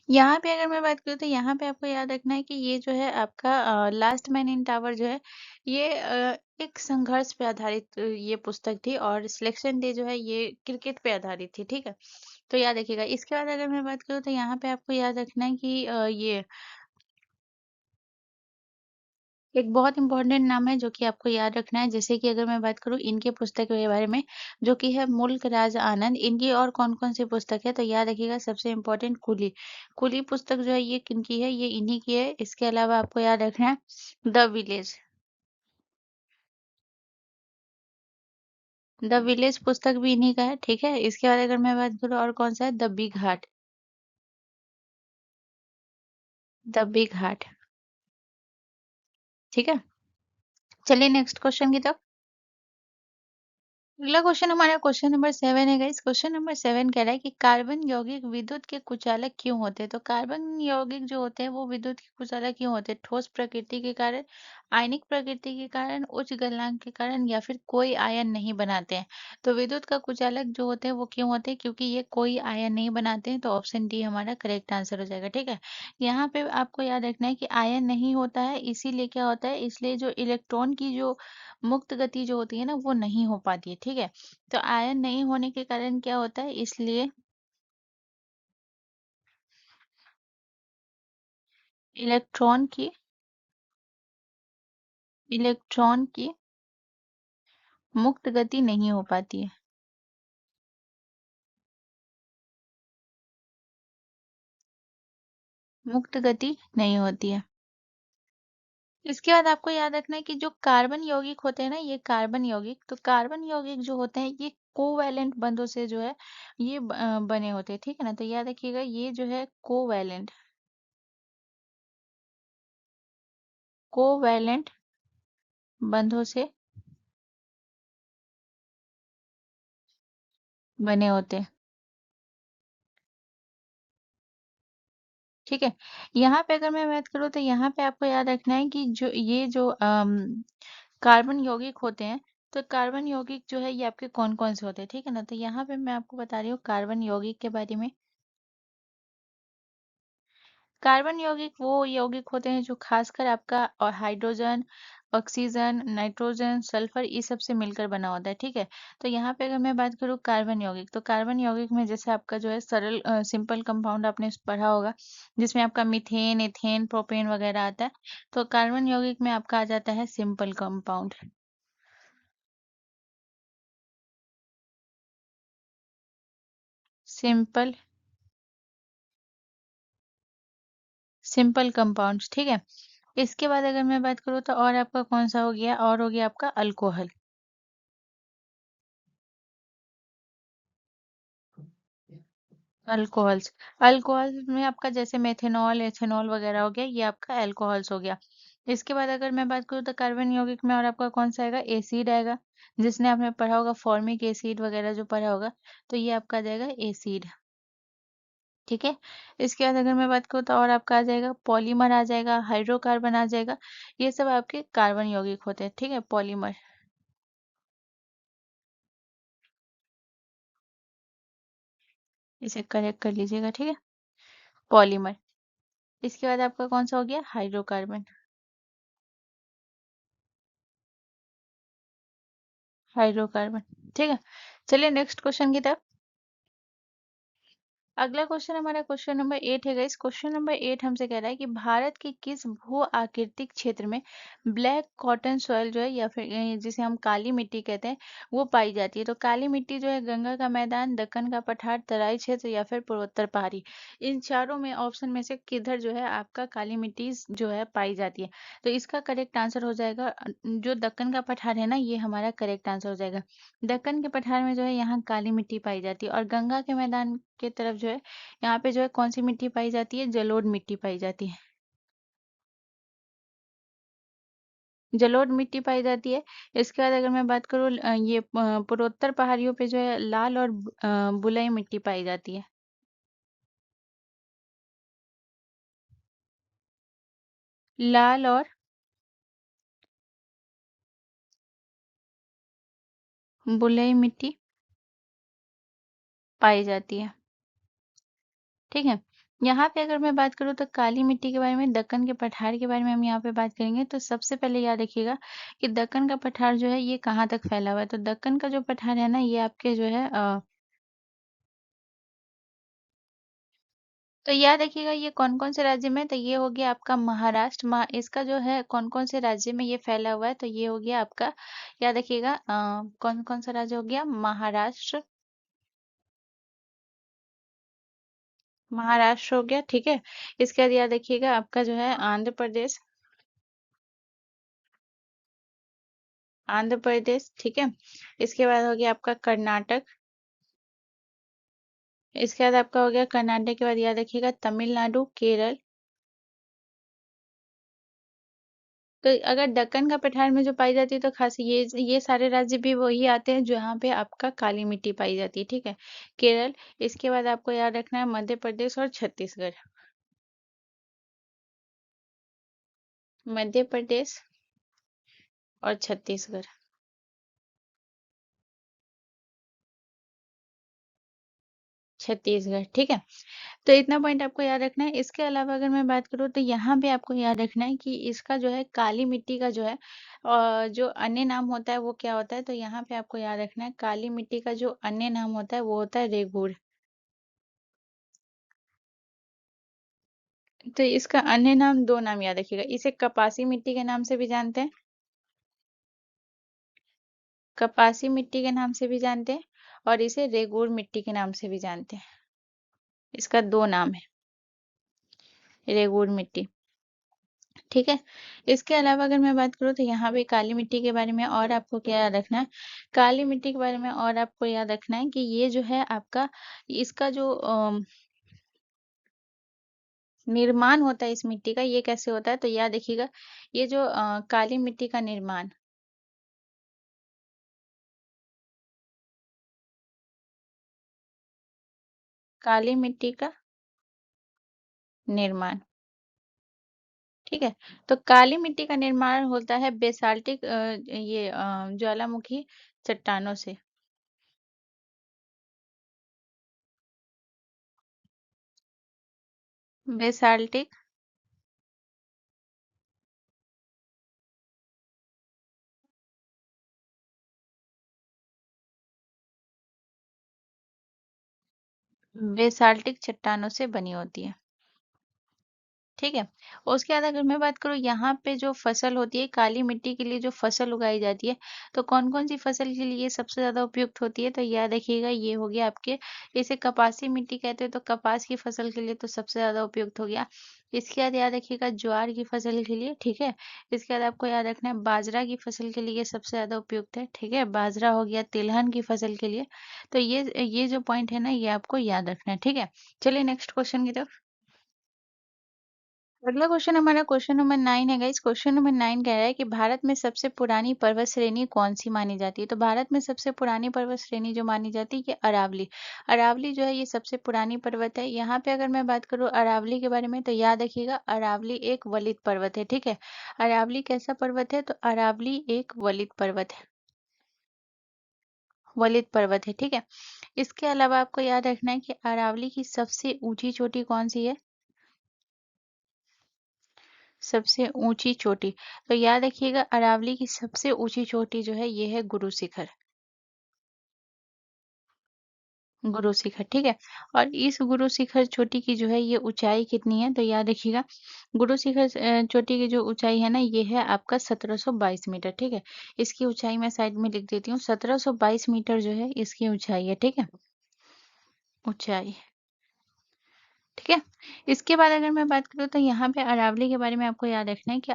यहाँ पे अगर मैं बात करूँ तो यहाँ पे आपको याद रखना है कि ये जो है आपका लास्ट मैन इन टावर जो है ये एक संघर्ष पे आधारित ये पुस्तक थी, और सिलेक्शन डे जो है ये क्रिकेट पे आधारित थी, ठीक है। तो याद रखिएगा। इसके बाद अगर मैं बात करूँ तो यहाँ पे आपको याद रखना है कि ये एक बहुत इम्पोर्टेंट नाम है जो कि आपको याद रखना है। जैसे कि अगर मैं बात करूँ इनके पुस्तक के बारे में, जो कि है मुल्क राज आनंद। इनकी और कौन-कौन सी पुस्तक है, तो याद रखिएगा सबसे इम्पोर्टेंट कुली। कुली पुस्तक जो है ये किनकी है, ये इन्हीं की है। इसके अलावा आपको याद रखना है द विलेज। द विलेज पुस्तक भी इन्हीं का है, ठीक है। इसके बाद अगर मैं बात करूँ और कौन सा है, the big heart, the big heart, ठीक है। चलिए नेक्स्ट क्वेश्चन की तरफ। अगला क्वेश्चन हमारा क्वेश्चन नंबर 7 है गाइस। क्वेश्चन नंबर 7 कह रहा है कि कार्बन यौगिक विद्युत के कुचालक क्यों होते हैं। तो कार्बन यौगिक जो होते हैं वो विद्युत के कुचालक क्यों होते हैं? ठोस प्रकृति के कारण, आयनिक प्रकृति के कारण, उच्च गलनांक के कारण, या फिर कोई आयन नहीं बनाते हैं। तो विद्युत का कुचालक जो होते हैं वो क्यों होते हैं? क्योंकि ये कोई आयन नहीं बनाते हैं। तो ऑप्शन डी हमारा करेक्ट आंसर हो जाएगा, ठीक है। यहाँ पे आपको याद रखना है कि आयन नहीं होता है, इसीलिए क्या होता है, इसलिए जो इलेक्ट्रॉन की जो मुक्त गति जो होती है ना वो नहीं हो पाती है, ठीक है। तो आयन नहीं होने के कारण क्या होता है, इसलिए इलेक्ट्रॉन की इलेक्ट्रॉन की मुक्त गति नहीं हो पाती है, मुक्त गति नहीं होती है। इसके बाद आपको याद रखना है कि जो कार्बन यौगिक होते हैं ना, ये कार्बन यौगिक, तो कार्बन यौगिक जो होते हैं ये कोवैलेंट बंधों से जो है ये बने होते हैं, ठीक है ना। तो याद रखिएगा ये जो है कोवैलेंट, कोवैलेंट बंधों से बने होते हैं, ठीक है। यहाँ पे अगर मैं बात करूँ तो यहाँ पे आपको याद रखना है कि जो ये जो कार्बन यौगिक होते हैं, तो कार्बन यौगिक जो है ये आपके कौन कौन से होते हैं, ठीक है ना। तो यहाँ पे मैं आपको बता रही हूँ कार्बन यौगिक के बारे में। कार्बन यौगिक वो यौगिक होते हैं जो खासकर आपका और हाइड्रोजन, ऑक्सीजन, नाइट्रोजन, सल्फर इस सब से मिलकर बना होता है, ठीक है। तो यहाँ पे अगर मैं बात करूँ कार्बन यौगिक, तो कार्बन यौगिक में जैसे आपका जो है सरल सिंपल कंपाउंड आपने पढ़ा होगा, जिसमें आपका मीथेन, एथेन, प्रोपेन वगैरह आता है। तो कार्बन यौगिक में आपका आ जाता है simple compound, simple simple compounds, ठीक है। इसके बाद अगर मैं बात करूँ तो और आपका कौन सा हो गया, और हो गया आपका अल्कोहल, अल्कोहल्स। अल्कोहल में आपका जैसे मेथेनॉल, एथेनॉल वगैरह हो गया, ये आपका अल्कोहल्स हो गया। इसके बाद अगर मैं बात करूँ तो कार्बन यौगिक में और आपका कौन सा आएगा, एसिड आएगा। जिसने आपने पढ़ा होगा फॉर्मिक एसिड वगैरह जो पढ़ा होगा, तो ये आपका आ जाएगा एसिड, ठीक है। इसके बाद अगर मैं बात करूँ तो और आपका आ जाएगा पॉलीमर आ जाएगा, हाइड्रोकार्बन आ जाएगा। ये सब आपके कार्बन यौगिक होते हैं, ठीक है, पॉलीमर। इसे करेक्ट कर लीजिएगा, ठीक है, पॉलीमर। इसके बाद आपका कौन सा हो गया, हाइड्रोकार्बन, हाइड्रोकार्बन, ठीक है। चलिए नेक्स्ट क्वेश्चन की तरफ। अगला क्वेश्चन हमारा क्वेश्चन नंबर 8 है गाइस। क्वेश्चन नंबर 8 हमसे कह रहा है कि भारत के किस भू आकृतिक क्षेत्र में ब्लैक कॉटन सॉइल जो है या फिर जिसे हम काली मिट्टी कहते हैं वो पाई जाती है। तो काली मिट्टी जो है गंगा का मैदान, दक्कन का पठार, तराई क्षेत्र या फिर पूर्वोत्तर पहाड़ी। इन चारों में ऑप्शन में से किधर जो है आपका काली मिट्टी जो है पाई जाती है। तो इसका करेक्ट आंसर हो जाएगा जो दक्कन का पठार है ना, ये हमारा करेक्ट आंसर हो जाएगा। दक्कन के पठार में जो है यहाँ काली मिट्टी पाई जाती है, और गंगा के मैदान के तरफ जो है यहाँ पे जो है कौन सी मिट्टी पाई जाती है, जलोढ़ मिट्टी पाई जाती है। जलोढ़ मिट्टी पाई जाती है। इसके बाद अगर मैं बात करूँ ये पूर्वोत्तर पहाड़ियों पे जो है लाल और बुलई मिट्टी पाई जाती है। लाल और बुलई मिट्टी पाई जाती है। ठीक है। यहाँ पे अगर मैं बात करूँ तो काली मिट्टी के बारे में, दक्कन के पठार के बारे में हम यहाँ पे बात करेंगे। तो सबसे पहले याद रखिएगा कि दक्कन का पठार जो है ये कहाँ तक फैला हुआ है। तो दक्कन का जो पठार है ना, ये आपके जो है तो याद रखिएगा ये कौन कौन से राज्य में है? तो ये हो गया आपका महाराष्ट्र। इसका जो है कौन कौन से राज्य में ये फैला हुआ है, तो ये हो गया आपका, याद रखिएगा कौन कौन सा राज्य हो गया, महाराष्ट्र। महाराष्ट्र हो गया, ठीक है। इसके बाद याद रखिएगा आपका जो है आंध्र प्रदेश। आंध्र प्रदेश, ठीक है। इसके बाद हो गया आपका कर्नाटक। इसके बाद आपका हो गया कर्नाटक के बाद याद रखिएगा तमिलनाडु, केरल। तो अगर दक्कन का पठार में जो पाई जाती है तो खास ये सारे राज्य भी वही आते हैं जहाँ पे आपका काली मिट्टी पाई जाती है, ठीक है। केरल। इसके बाद आपको याद रखना है मध्य प्रदेश और छत्तीसगढ़। मध्य प्रदेश और छत्तीसगढ़। छत्तीसगढ़, ठीक है। तो इतना पॉइंट आपको याद रखना है। इसके अलावा अगर मैं बात करूँ तो यहाँ पे आपको याद रखना है कि इसका जो है काली मिट्टी का जो है जो अन्य नाम होता है वो क्या होता है। तो यहाँ पे आपको याद रखना है काली मिट्टी का जो अन्य नाम होता है वो होता है रेगूर। तो इसका अन्य नाम, दो नाम याद रखिएगा। इसे कपासी मिट्टी के नाम से भी जानते हैं, कपासी मिट्टी के नाम से भी जानते हैं, और इसे रेगूर मिट्टी के नाम से भी जानते हैं। इसका दो नाम है, रेगूर मिट्टी, ठीक है। इसके अलावा अगर मैं बात करूँ तो यहाँ पे काली मिट्टी के बारे में और आपको क्या याद रखना है, काली मिट्टी के बारे में और आपको याद रखना है कि ये जो है आपका, इसका जो निर्माण होता है इस मिट्टी का, ये कैसे होता है। तो याद रखिएगा ये जो काली मिट्टी का निर्माण, काली मिट्टी का निर्माण, ठीक है। तो काली मिट्टी का निर्माण होता है बेसाल्टिक ये ज्वालामुखी चट्टानों से। बेसाल्टिक बेसाल्टिक चट्टानों से बनी होती है, ठीक है। उसके बाद अगर मैं बात करूँ यहाँ पे जो फसल होती है काली मिट्टी के लिए, जो फसल उगाई जाती है, तो कौन कौन सी फसल के लिए ये सबसे ज्यादा उपयुक्त होती है। तो याद रखिएगा ये हो गया आपके, इसे कपासी मिट्टी कहते हैं, तो कपास की फसल के लिए तो सबसे ज्यादा उपयुक्त हो गया। इसके बाद याद रखिएगा ज्वार की फसल के लिए, ठीक है। इसके बाद आपको याद रखना है बाजरा की फसल के लिए सबसे ज्यादा उपयुक्त है, ठीक है। बाजरा हो गया तिलहन की फसल के लिए। तो ये जो पॉइंट है ना, ये आपको याद रखना है, ठीक है। चलिए नेक्स्ट क्वेश्चन की तरफ। अगला क्वेश्चन हमारा क्वेश्चन नंबर 9 है गाइस। क्वेश्चन नंबर 9 कह रहा है कि भारत में सबसे पुरानी पर्वत श्रेणी कौन सी मानी जाती है। तो भारत में सबसे पुरानी पर्वत श्रेणी जो मानी जाती है ये अरावली। अरावली जो है ये सबसे पुरानी पर्वत है। यहाँ पे अगर मैं बात करूँ अरावली के बारे में तो याद रखिएगा अरावली एक वलित पर्वत है, ठीक है। अरावली कैसा पर्वत है, तो अरावली एक वलित पर्वत है, वलित पर्वत है, ठीक है। इसके अलावा आपको याद रखना है कि अरावली की सबसे ऊंची चोटी कौन सी है, सबसे ऊंची चोटी। तो याद रखिएगा अरावली की सबसे ऊंची चोटी जो है ये है गुरु शिखर। गुरु शिखर, ठीक है। और इस गुरु शिखर चोटी की जो है ये ऊंचाई कितनी है, तो याद रखिएगा गुरु शिखर चोटी की जो ऊंचाई है ना, ये है आपका 1722 मीटर, ठीक है। इसकी ऊंचाई मैं साइड में लिख देती हूँ, 1722 मीटर जो है इसकी ऊंचाई है, ठीक है, ऊंचाई, ठीक है। इसके बाद अगर मैं बात करूँ तो यहाँ पे अरावली के बारे में आपको याद रखना है कि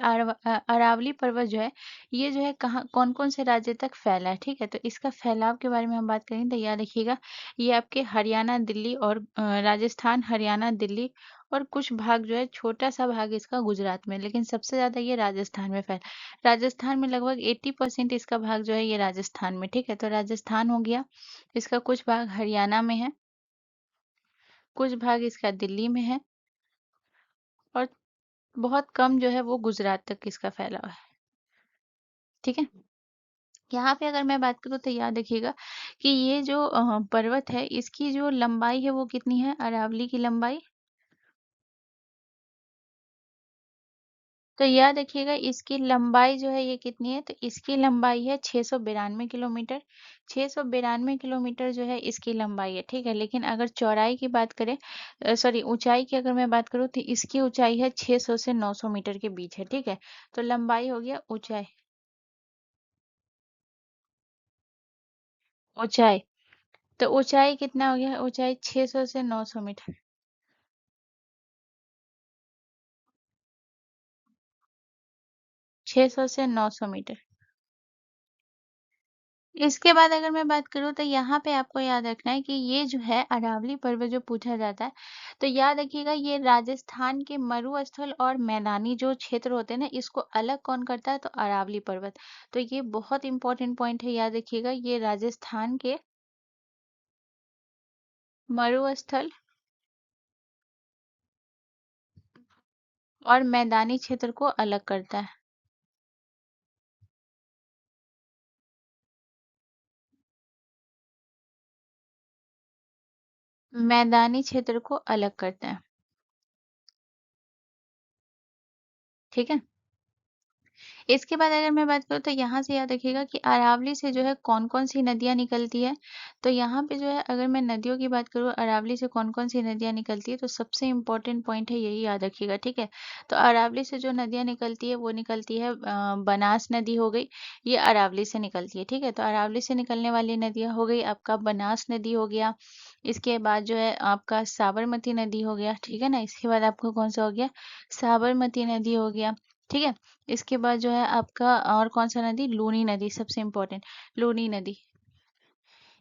अरावली पर्वत जो है ये जो है कहाँ कौन कौन से राज्य तक फैला है, ठीक है। तो इसका फैलाव के बारे में हम बात करें तो याद रखिएगा ये आपके हरियाणा, दिल्ली और राजस्थान, हरियाणा, दिल्ली और कुछ भाग जो है, छोटा सा भाग इसका गुजरात में, लेकिन सबसे ज्यादा ये राजस्थान में फैला। राजस्थान में लगभग 80% इसका भाग जो है ये राजस्थान में, ठीक है। तो राजस्थान हो गया, इसका कुछ भाग हरियाणा में है, कुछ भाग इसका दिल्ली में है, और बहुत कम जो है वो गुजरात तक इसका फैला हुआ है, ठीक है। यहाँ पे अगर मैं बात करूँ तो याद रखिएगा कि ये जो पर्वत है इसकी जो लंबाई है वो कितनी है, अरावली की लंबाई, तो याद रखिएगा इसकी लंबाई जो है ये कितनी है, तो इसकी लंबाई है 692 किलोमीटर। 692 किलोमीटर जो है इसकी लंबाई है, ठीक है। लेकिन अगर चौड़ाई की बात करें, सॉरी ऊंचाई की अगर मैं बात करूँ तो इसकी ऊंचाई है 600 से 900 मीटर के बीच है, ठीक है। तो लंबाई हो गया ऊंचाई, ऊंचाई, तो ऊंचाई कितना हो गया, ऊंचाई 600 से 900 मीटर, 600 से 900 मीटर। इसके बाद अगर मैं बात करूँ तो यहाँ पे आपको याद रखना है कि ये जो है अरावली पर्वत जो पूछा जाता है, तो याद रखिएगा ये राजस्थान के मरुस्थल और मैदानी जो क्षेत्र होते हैं ना, इसको अलग कौन करता है, तो अरावली पर्वत। तो ये बहुत इंपॉर्टेंट पॉइंट है, याद रखिएगा ये राजस्थान के मरुस्थल और मैदानी क्षेत्र को अलग करता है, मैदानी क्षेत्र को अलग करता है, ठीक है। इसके बाद अगर मैं बात करूँ तो यहाँ से याद रखिएगा कि अरावली से जो है कौन-कौन सी नदियाँ निकलती है। तो यहाँ पे जो है अगर मैं नदियों की बात करूँ अरावली से कौन-कौन सी नदियाँ निकलती है, तो सबसे इम्पोर्टेंट पॉइंट है यही याद रखिएगा, ठीक है। तो अरावली से जो नदियाँ निकलती है वो निकलती है बनास नदी हो गई, ये अरावली से निकलती है, ठीक है। तो अरावली से निकलने वाली नदियाँ हो गई आपका बनास नदी हो गया, इसके बाद जो है आपका साबरमती नदी हो गया, ठीक है ना। इसके बाद आपको कौन सा हो गया, साबरमती नदी हो गया, ठीक है। इसके बाद जो है आपका और कौन सा नदी, लूनी नदी, सबसे इम्पोर्टेंट लूनी नदी,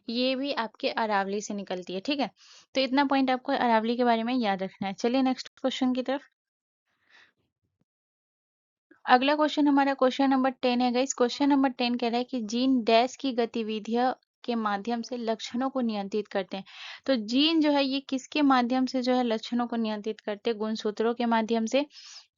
ये भी आपके अरावली से निकलती है, ठीक है। तो इतना पॉइंट आपको अरावली के बारे में याद रखना है। चलिए नेक्स्ट क्वेश्चन की तरफ। अगला क्वेश्चन हमारा क्वेश्चन नंबर 10 है गाइस। क्वेश्चन नंबर 10 कह रहा है कि जीन डैश की गतिविधियों के माध्यम से लक्षणों को नियंत्रित करते हैं। तो जीन जो है ये किसके माध्यम से जो है लक्षणों को नियंत्रित करते हैं, गुणसूत्रों के माध्यम से,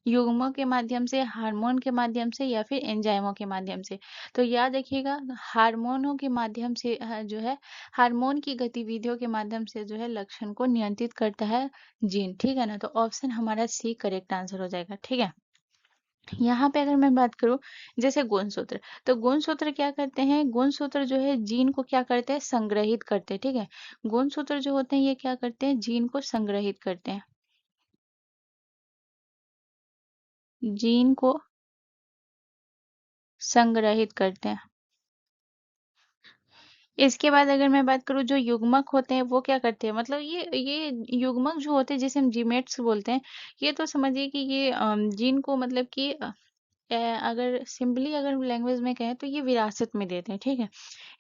युग्मों के माध्यम से, हार्मोन के माध्यम से, या फिर एंजाइमों के माध्यम से। तो याद रखिएगा हार्मोनों के माध्यम से जो है हार्मोन की गतिविधियों के माध्यम से जो है लक्षण को नियंत्रित करता है जीन, ठीक है ना। तो ऑप्शन हमारा सी करेक्ट आंसर हो जाएगा, ठीक है। यहाँ पे अगर मैं बात करूँ जैसे गुणसूत्र, तो गुणसूत्र क्या करते हैं, गुणसूत्र जो है जीन को क्या करते हैं, संग्रहित करते हैं, ठीक है। गुणसूत्र जो होते हैं ये क्या करते हैं, जीन को संग्रहित करते हैं, जीन को संग्रहित करते हैं। इसके बाद अगर मैं बात करूँ जो युग्मक होते हैं वो क्या करते हैं, मतलब ये युग्मक जो होते हैं जिसे हम जीमेट्स बोलते हैं, ये तो समझिए कि ये जीन को मतलब कि अगर सिंपली अगर लैंग्वेज में कहें तो ये विरासत में देते हैं, ठीक है।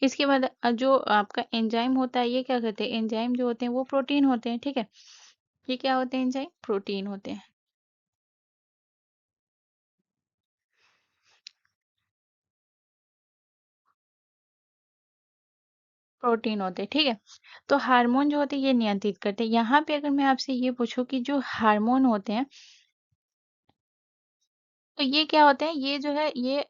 इसके बाद जो आपका एंजाइम होता है ये क्या करते हैं, एंजाइम जो होते हैं वो प्रोटीन होते हैं, ठीक है। ये क्या होते हैं, एंजाइम प्रोटीन होते हैं, प्रोटीन होते हैं, ठीक है। तो हार्मोन जो होते हैं ये नियंत्रित करते हैं। यहाँ पे अगर मैं आपसे ये पूछूं कि जो हार्मोन होते हैं तो ये क्या होते हैं, ये जो है ये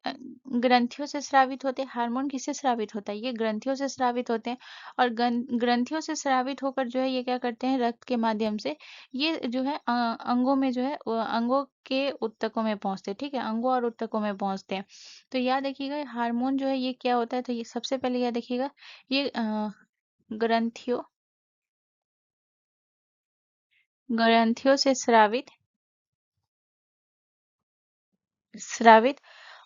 ग्रंथियों से स्रावित होते हैं। हार्मोन किससे स्रावित होता है, ये ग्रंथियों से स्रावित होते हैं। और ग्रंथियों से स्रावित होकर जो है ये क्या करते हैं, रक्त के माध्यम से ये जो है अंगों में जो है अंगों के ऊतकों में पहुंचते हैं, ठीक है, अंगों और ऊतकों में पहुंचते हैं। तो याद रखिएगा हार्मोन जो है ये क्या होता है, तो ये सबसे पहले याद रखिएगा ये ग्रंथियों ग्रंथियों से स्रावित, स्रावित,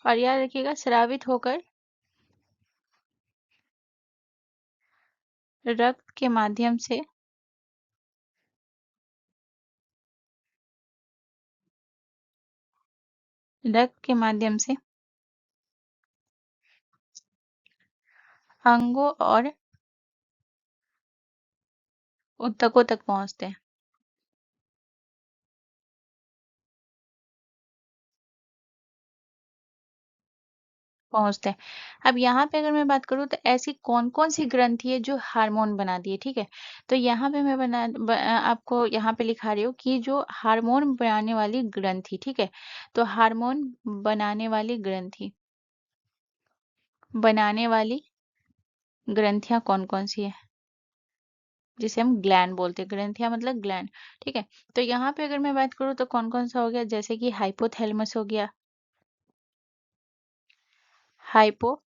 और याद रखिएगा स्रावित होकर रक्त के माध्यम से रक्त के माध्यम से अंगों और ऊतकों तक पहुंचते हैं, पहुंचते हैं। अब यहाँ पे अगर मैं बात करूँ तो ऐसी कौन-कौन सी ग्रंथि है जो हार्मोन बनाती है, ठीक है? तो यहाँ पे मैं आपको यहाँ पे लिखा रही हूँ कि जो हार्मोन बनाने वाली ग्रंथि, ठीक है? तो हार्मोन बनाने वाली ग्रंथि, बनाने वाली ग्रंथियाँ कौन-कौन सी है? जिसे हम ग्लैंड बोलते हैं, ग्रंथियाँ मतलब ग्लैंड, ठीक है? तो यहाँ पे अगर मैं बात करूँ तो कौन-कौन सा हो गया? जैसे कि हाइपोथैलेमस हो गया, हाइपोथैलेमस,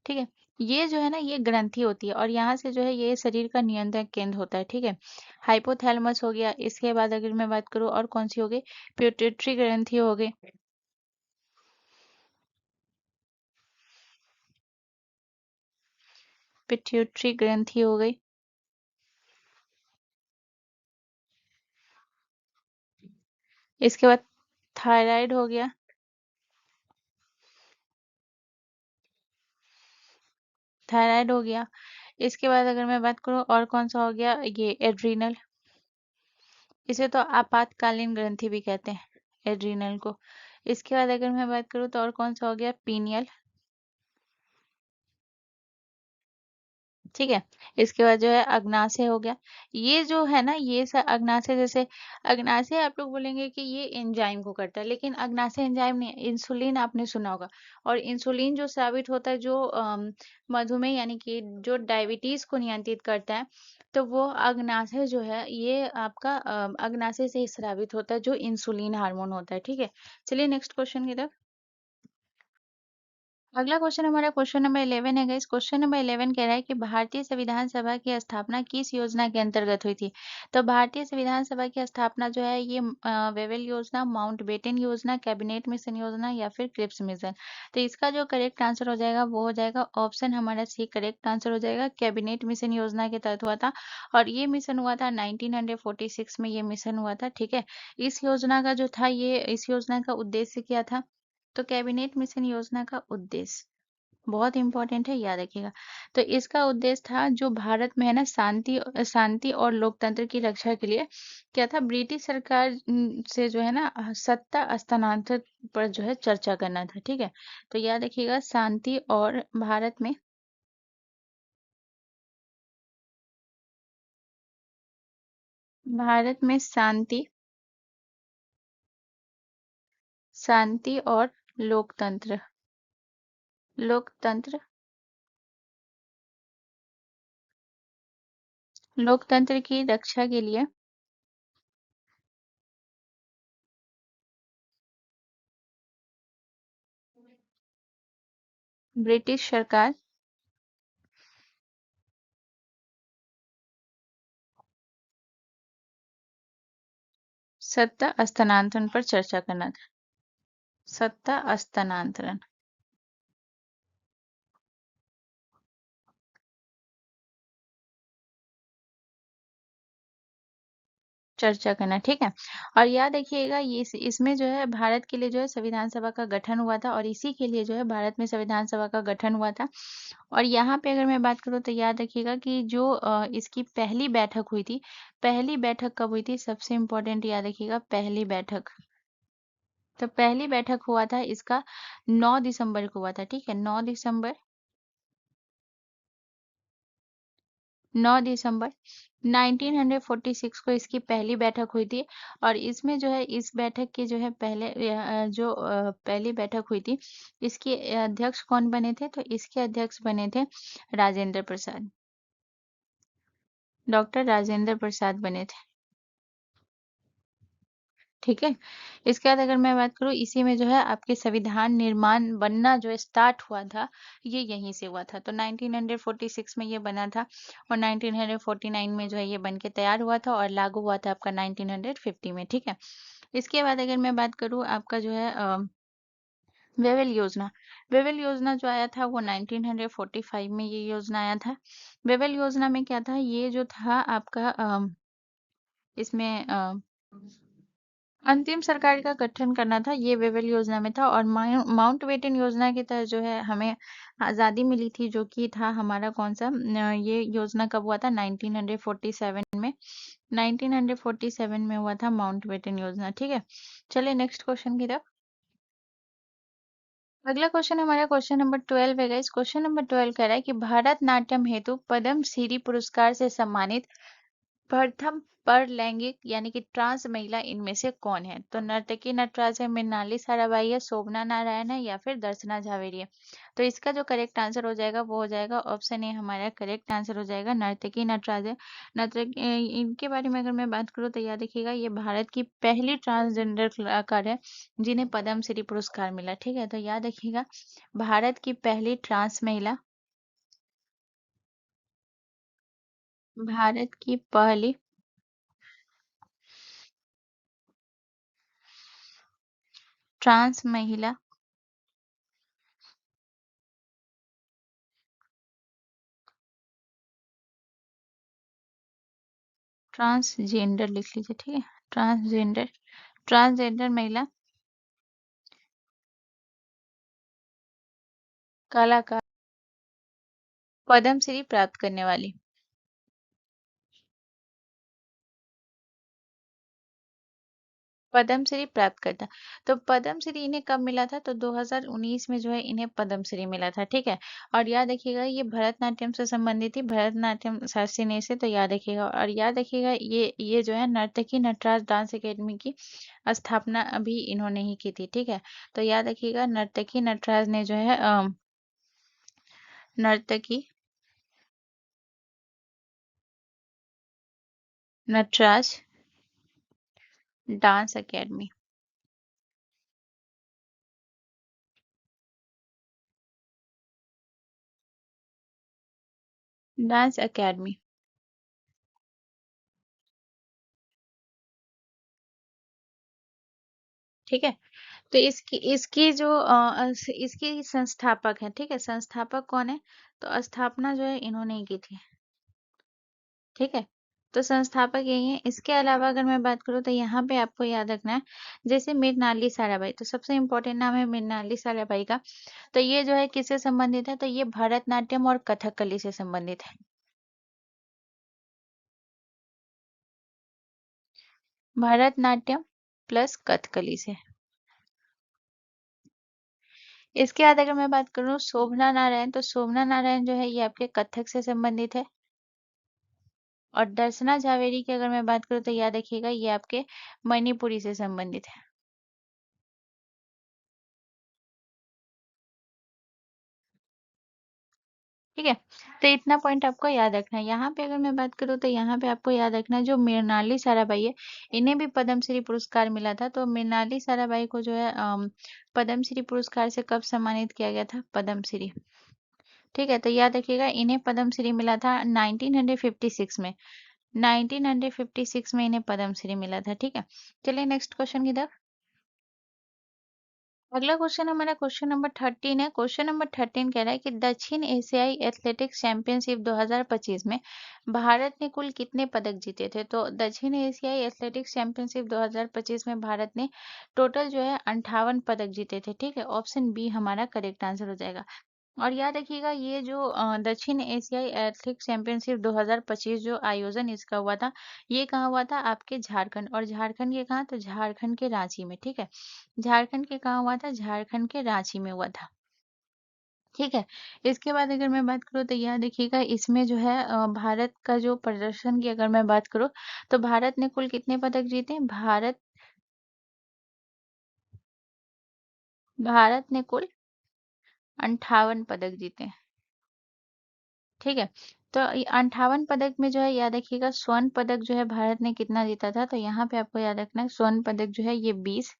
ठीक है? ये जो है ना ये ग्रंथि होती है और यहाँ से जो है ये शरीर का नियंत्रण केंद्र होता है, ठीक है? हाइपोथैलेमस हो गया, इसके बाद अगर मैं बात करूँ और कौन सी हो गई? पिट्यूटरी ग्रंथि हो गई, पिट्यूटरी ग्रंथि हो गई। इसके बाद थायराइड हो गया, थायराइड हो गया। इसके बाद अगर मैं बात करूँ और कौन सा हो गया? ये एड्रीनल, इसे तो आपातकालीन ग्रंथि भी कहते हैं, एड्रीनल को। इसके बाद अगर मैं बात करूँ तो और कौन सा हो गया? पीनियल, ठीक है। इसके बाद जो है अग्नाशय हो गया। ये जो है ना ये अग्नाशय, जैसे अग्नाशय आप लोग बोलेंगे कि ये एंजाइम को करता है, लेकिन अग्नाशय एंजाइम नहीं है, इंसुलिन आपने सुना होगा। और इंसुलिन जो स्रावित होता है, जो मधुमेह यानी कि जो डायबिटीज को नियंत्रित करता है, तो वो अग्नाशय जो है ये आपका अग्नाशय से ही स्रावित होता है, जो इंसुलिन हार्मोन होता है, ठीक है। चलिए नेक्स्ट क्वेश्चन की तरफ। अगला क्वेश्चन हमारा क्वेश्चन नंबर 11 है गाइस। क्वेश्चन नंबर 11 कह रहा है कि भारतीय संविधान सभा की स्थापना किस योजना के अंतर्गत हुई थी? तो भारतीय संविधान सभा की स्थापना जो है ये वेवेल योजना, माउंटबेटन योजना, कैबिनेट मिशन योजना या फिर क्रिप्स मिशन। तो इसका जो करेक्ट आंसर हो जाएगा वो हो जाएगा ऑप्शन हमारा सी, करेक्ट आंसर हो जाएगा। कैबिनेट मिशन योजना के तहत हुआ था और ये मिशन हुआ था 1946 में, ये मिशन हुआ था, ठीक है। इस योजना का जो था ये इस योजना का उद्देश्य क्या था? तो कैबिनेट मिशन योजना का उद्देश्य बहुत इंपॉर्टेंट है, याद रखिएगा। तो इसका उद्देश्य था जो भारत में है ना शांति और लोकतंत्र की रक्षा के लिए क्या था? ब्रिटिश सरकार से जो है ना सत्ता हस्तांतरण पर जो है चर्चा करना था, ठीक है। तो याद रखिएगा शांति और भारत में शांति और लोकतंत्र, लोकतंत्र, लोकतंत्र की रक्षा के लिए ब्रिटिश सरकार सत्ता हस्तांतरण पर चर्चा करना था, सत्ता हस्तांतरण, चर्चा करना, ठीक है। और याद रखिएगा ये इसमें जो है भारत के लिए जो है संविधान सभा का गठन हुआ था और इसी के लिए जो है भारत में संविधान सभा का गठन हुआ था। और यहाँ पे अगर मैं बात करूँ तो याद रखिएगा कि जो इसकी पहली बैठक हुई थी, पहली बैठक कब हुई थी? सबसे इम्पोर्टेंट याद रखिएगा, पहली बैठक। तो पहली बैठक हुआ था इसका 9 दिसंबर को हुआ था, ठीक है। 9 दिसंबर, 9 दिसंबर 1946 को इसकी पहली बैठक हुई थी और इसमें जो है इस बैठक के जो है पहली बैठक हुई थी, इसके अध्यक्ष कौन बने थे? तो इसके अध्यक्ष बने थे राजेंद्र प्रसाद, डॉक्टर राजेंद्र प्रसाद बने थे। ठीक है। इसके बाद अगर मैं बात करूँ, इसी में जो है आपके संविधान निर्माण बनना जो स्टार्ट हुआ था, ये यहीं से हुआ था। तो 1946 में ये बना था और 1949 में जो है ये बन के तैयार हुआ था और लागू हुआ था आपका 1950 में। ठीक है। इसके बाद अगर मैं बात करूँ आपका जो है वेवेल योजना। वेवेल योजना जो आया था वो 1945 में ये योजना आया था। वेवेल योजना में क्या था, ये जो था आपका इसमें अंतिम सरकार का गठन करना था, ये वेवेल योजना में था। और माउंटबेटन योजना के तहत जो है हमें आज़ादी मिली थी, जो कि था हमारा कौन सा ये योजना कब हुआ था, 1947 में। 1947 में हुआ था माउंटबेटन योजना। ठीक है। चलिए नेक्स्ट क्वेश्चन की तरफ। अगला क्वेश्चन हमारा क्वेश्चन नंबर 12 है गाइस। क्वेश्चन नंबर 12 कह रहा है कि भारत नाट्यम हेतु पद्म श्री पुरस्कार से सम्मानित प्रथम पर लैंगिक यानी कि ट्रांस महिला इनमें से कौन है? तो नर्तकी नटराज है, मृणाली साराभाई है, शोभना नारायण है या फिर दर्शना झावेरी है। तो इसका जो करेक्ट आंसर हो जाएगा वो हो जाएगा ऑप्शन ए, हमारा करेक्ट आंसर हो जाएगा नर्तकी नटराज है। इनके बारे में अगर मैं बात करूँ तो याद रखिएगा, ये भारत की पहली ट्रांसजेंडर कलाकार है जिन्हें पद्मश्री पुरस्कार मिला। ठीक है, तो याद रखिएगा, भारत की पहली ट्रांस महिला, भारत की पहली ट्रांस महिला, ट्रांसजेंडर लिख लीजिए। ठीक है, ट्रांसजेंडर, ट्रांसजेंडर महिला कलाकार पद्मश्री प्राप्त करने वाली। पद्मश्री प्राप्त करता। तो पद्मश्री इन्हें कब मिला था, तो 2019 में जो है इन्हें पद्मश्री मिला था। ठीक है। और याद रखिएगा, ये भरतनाट्यम से संबंधित थी, भरतनाट्यम शास्त्रीय से। तो याद रखिएगा, और याद रखिएगा ये जो है नर्तकी नटराज डांस एकेडमी की स्थापना अभी इन्होंने ही की थी। ठीक है। तो याद रखिएगा, नर्तकी नटराज ने जो है Nartaki Nataraj dance academy, dance academy. ठीक है। तो इसकी इसकी जो इसकी संस्थापक है। ठीक है, संस्थापक कौन है, तो स्थापना जो है इन्होंने ही की थी। ठीक है। तो संस्थापक यही है। इसके अलावा अगर मैं बात करूँ तो यहाँ पे आपको याद रखना है, जैसे मृणाली साराभाई, तो सबसे इम्पोर्टेंट नाम है मृणाली साराभाई का। तो ये जो है किससे संबंधित है, तो ये भरतनाट्यम और कथकली से संबंधित है। भरतनाट्यम प्लस कथकली से। इसके बाद अगर मैं बात करूँ शोभना नारायण, तो शोभना नारायण जो है ये आपके कथक से संबंधित है। और दर्शना झावेरी की अगर मैं बात करूँ तो याद रखिएगा, ये आपके मणिपुरी से संबंधित है। ठीक है। तो इतना पॉइंट आपको याद रखना है। यहाँ पे अगर मैं बात करूँ तो यहाँ पे आपको याद रखना है, जो मृणाली साराभाई है इन्हें भी पद्मश्री पुरस्कार मिला था। तो मृणाली साराभाई को जो है पद्मश्री पुरस्कार से कब सम्मानित किया गया था, पद्मश्री। ठीक है। तो याद रखिएगा, इन्हें पद्मश्री मिला था 1956 में। 1956 में इन्हें पद्मश्री मिला था। ठीक है। चलिए नेक्स्ट क्वेश्चन की तरफ। अगला क्वेश्चन हमारा क्वेश्चन नंबर 13 है। क्वेश्चन नंबर 13 कह रहा है कि दक्षिण एशियाई एथलेटिक्स चैंपियनशिप 2025 में भारत ने कुल कितने पदक जीते थे। तो दक्षिण एशियाई एथलेटिक्स चैंपियनशिप 2025 में भारत ने टोटल जो है 58 पदक जीते थे। ठीक है, ऑप्शन बी हमारा करेक्ट आंसर हो जाएगा। और याद रखिएगा, ये जो दक्षिण एशियाई एथलेटिक्स चैंपियनशिप 2025 जो आयोजन इसका हुआ था, ये कहाँ हुआ था, आपके झारखंड। और झारखंड के कहाँ, तो झारखंड के रांची में। ठीक है, झारखंड के कहाँ हुआ था, झारखंड के रांची में हुआ था। ठीक है। इसके बाद अगर मैं बात करूँ तो याद रखिएगा, इसमें जो है भारत का जो प्रदर्शन की अगर मैं बात करूँ तो भारत ने कुल कितने पदक जीते, भारत ने कुल 58 पदक जीते। ठीक है। तो 58 पदक में जो है याद रखिएगा, स्वर्ण पदक जो है भारत ने कितना जीता था, तो यहाँ पे आपको याद रखना है स्वर्ण पदक जो है ये 20।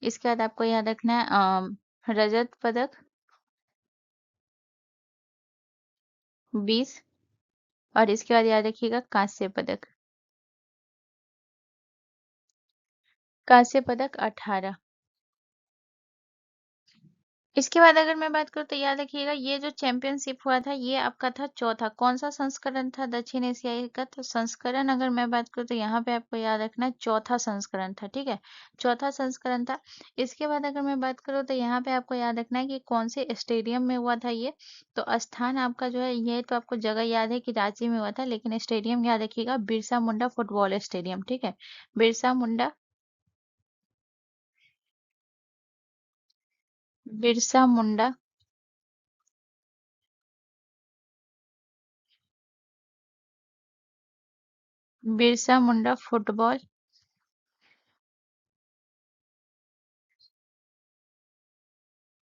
इसके बाद आपको याद रखना है रजत पदक 20। और इसके बाद याद रखिएगा कांस्य पदक, कांस्य पदक 18। इसके बाद अगर मैं बात करूँ तो याद रखिएगा, ये जो चैंपियनशिप हुआ था ये आपका था चौथा। कौन सा संस्करण था दक्षिण एशियाई का, तो संस्करण अगर मैं बात करूँ तो यहाँ पे आपको याद रखना है चौथा संस्करण था, ठीक है, चौथा संस्करण था। इसके बाद अगर मैं बात करूँ तो यहाँ पे आपको याद रखना है कि कौन से स्टेडियम में हुआ था ये। तो स्थान आपका जो है, ये तो आपको जगह याद है कि रांची में हुआ था, लेकिन स्टेडियम याद रखिएगा बिरसा मुंडा फुटबॉल स्टेडियम, ठीक है, बिरसा मुंडा, बिरसा मुंडा, बिरसा मुंडा फुटबॉल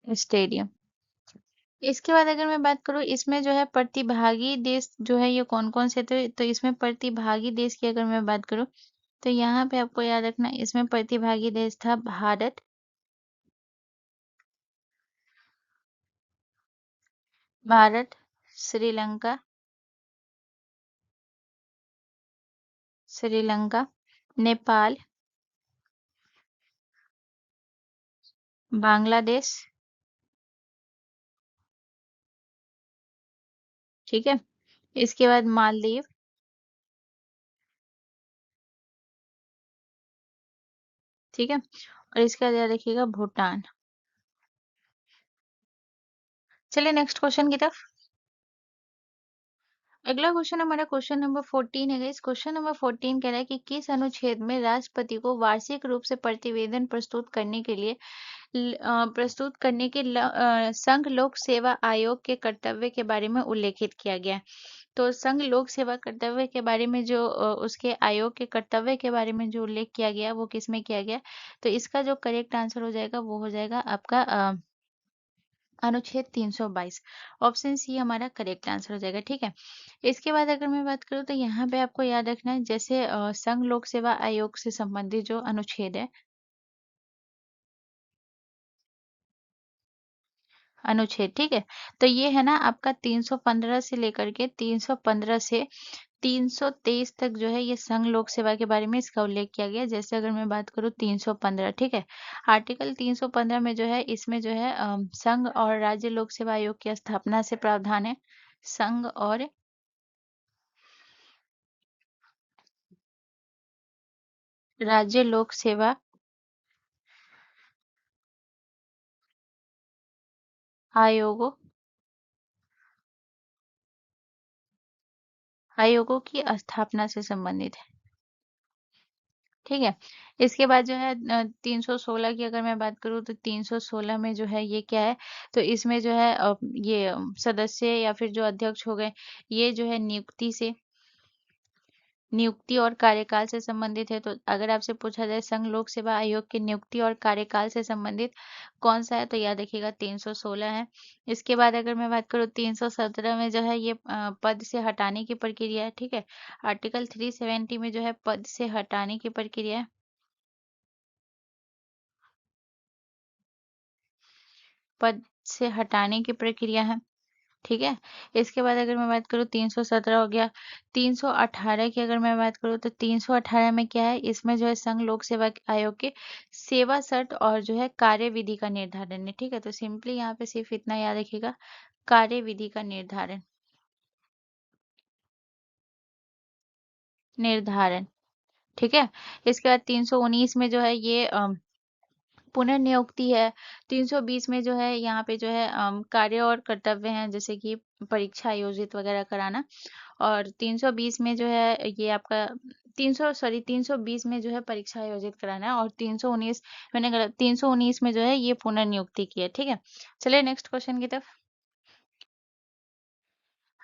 स्टेडियम। इसके बाद अगर मैं बात करूँ, इसमें जो है प्रतिभागी देश जो है ये कौन-कौन से थे, तो इसमें प्रतिभागी देश की अगर मैं बात करूँ, तो यहाँ पे आपको याद रखना है, इसमें प्रतिभागी देश था भारत, भारत, श्रीलंका, श्रीलंका, नेपाल, बांग्लादेश, ठीक है। इसके बाद मालदीव, ठीक है। और इसके बाद याद रखिएगा भूटान। चलिए नेक्स्ट क्वेश्चन की तरफ। अगला क्वेश्चन हमारा क्वेश्चन नंबर 14 है गाइस। क्वेश्चन नंबर 14 कह रहा है कि किस अनुच्छेद में राष्ट्रपति को वार्षिक रूप से प्रतिवेदन प्रस्तुत करने के लिए संघ लोक सेवा आयोग के कर्तव्य के बारे में उल्लेखित किया गया है। तो संघ लोक सेवा कर्तव्य के बारे में जो उसके आयोग के कर्तव्य के बारे में जो उल्लेख किया गया वो किसमें किया गया, तो इसका जो करेक्ट आंसर हो जाएगा वो हो जाएगा आपका अनुच्छेद 322। ऑप्शन सी हमारा करेक्ट आंसर हो जाएगा, ठीक है। इसके बाद अगर मैं बात करूँ तो यहाँ पे आपको याद रखना है, जैसे संघ लोक सेवा आयोग से संबंधित जो अनुच्छेद है, अनुच्छेद, ठीक है। तो ये है ना आपका 315 से लेकर के 315 से 323 तक जो है ये संघ लोक सेवा के बारे में इसका उल्लेख किया गया है। जैसे अगर मैं बात करूँ 315, ठीक है, आर्टिकल 315 में जो है इसमें जो है संघ और राज्य लोक सेवा आयोग की स्थापना से प्रावधान है। संघ और राज्य लोक सेवा आयोगों आयोगों की स्थापना से संबंधित है, ठीक है। इसके बाद जो है 316 की अगर मैं बात करूँ तो 316 में जो है ये क्या है, तो इसमें जो है ये सदस्य या फिर जो अध्यक्ष हो गए, ये जो है नियुक्ति और कार्यकाल से संबंधित है। तो अगर आपसे पूछा जाए संघ लोक सेवा आयोग की नियुक्ति और कार्यकाल से संबंधित कौन सा है, तो याद रखिएगा 316 है। इसके बाद अगर मैं बात करूँ 317 में जो है ये पद से हटाने की प्रक्रिया है, ठीक है। आर्टिकल 370 में जो है पद से हटाने की प्रक्रिया है, पद से हटाने की प्रक्रिया है, ठीक है। इसके बाद अगर मैं बात करूँ 317 हो गया। 318 की अगर मैं बात करूँ तो 318 में क्या है, इसमें जो है संघ लोक सेवा आयोग के सेवा शर्त और जो है कार्यविधि का निर्धारण है, ठीक है। तो सिंपली यहाँ पे सिर्फ इतना याद रखिएगा, कार्यविधि का निर्धारण, निर्धारण, ठीक है। इसके बाद 319 में जो है ये पुनर्नियुक्ति है। 320 में जो है यहाँ पे जो है कार्य और कर्तव्य हैं, जैसे कि परीक्षा आयोजित वगैरह कराना। और 320 में जो है ये आपका 320 में जो है परीक्षा आयोजित कराना है। और 319, मैंने गलत, 319 में जो है ये पुनर्नियुक्ति की है, ठीक है। चलिए नेक्स्ट क्वेश्चन की तरफ।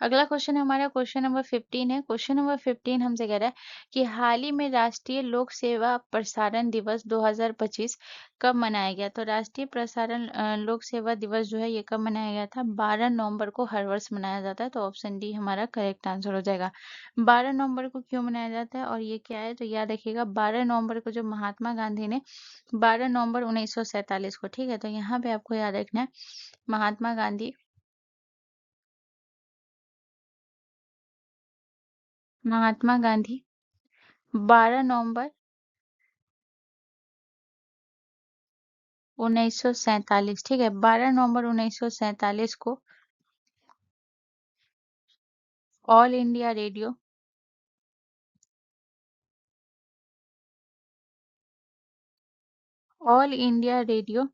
अगला क्वेश्चन है हमारा क्वेश्चन नंबर 15 है। क्वेश्चन नंबर 15 हमसे कह रहा है कि हाल ही में राष्ट्रीय लोक सेवा प्रसारण दिवस 2025 कब मनाया गया? तो राष्ट्रीय प्रसारण लोक सेवा दिवस जो है ये कब मनाया गया था? 12 नवंबर को हर वर्ष मनाया जाता है। तो ऑप्शन डी हमारा करेक्ट आंसर हो जाएगा। 12 नवंबर को क्यों मनाया जाता है और ये क्या है? तो याद रखिएगा 12 नवंबर को जो महात्मा गांधी ने 12 नवंबर 1947 को, ठीक है, तो यहाँ पे आपको याद रखना है महात्मा गांधी, महात्मा गांधी 12 नवंबर 1947, ठीक है, 12 नवंबर 1947 को all India radio, all India radio,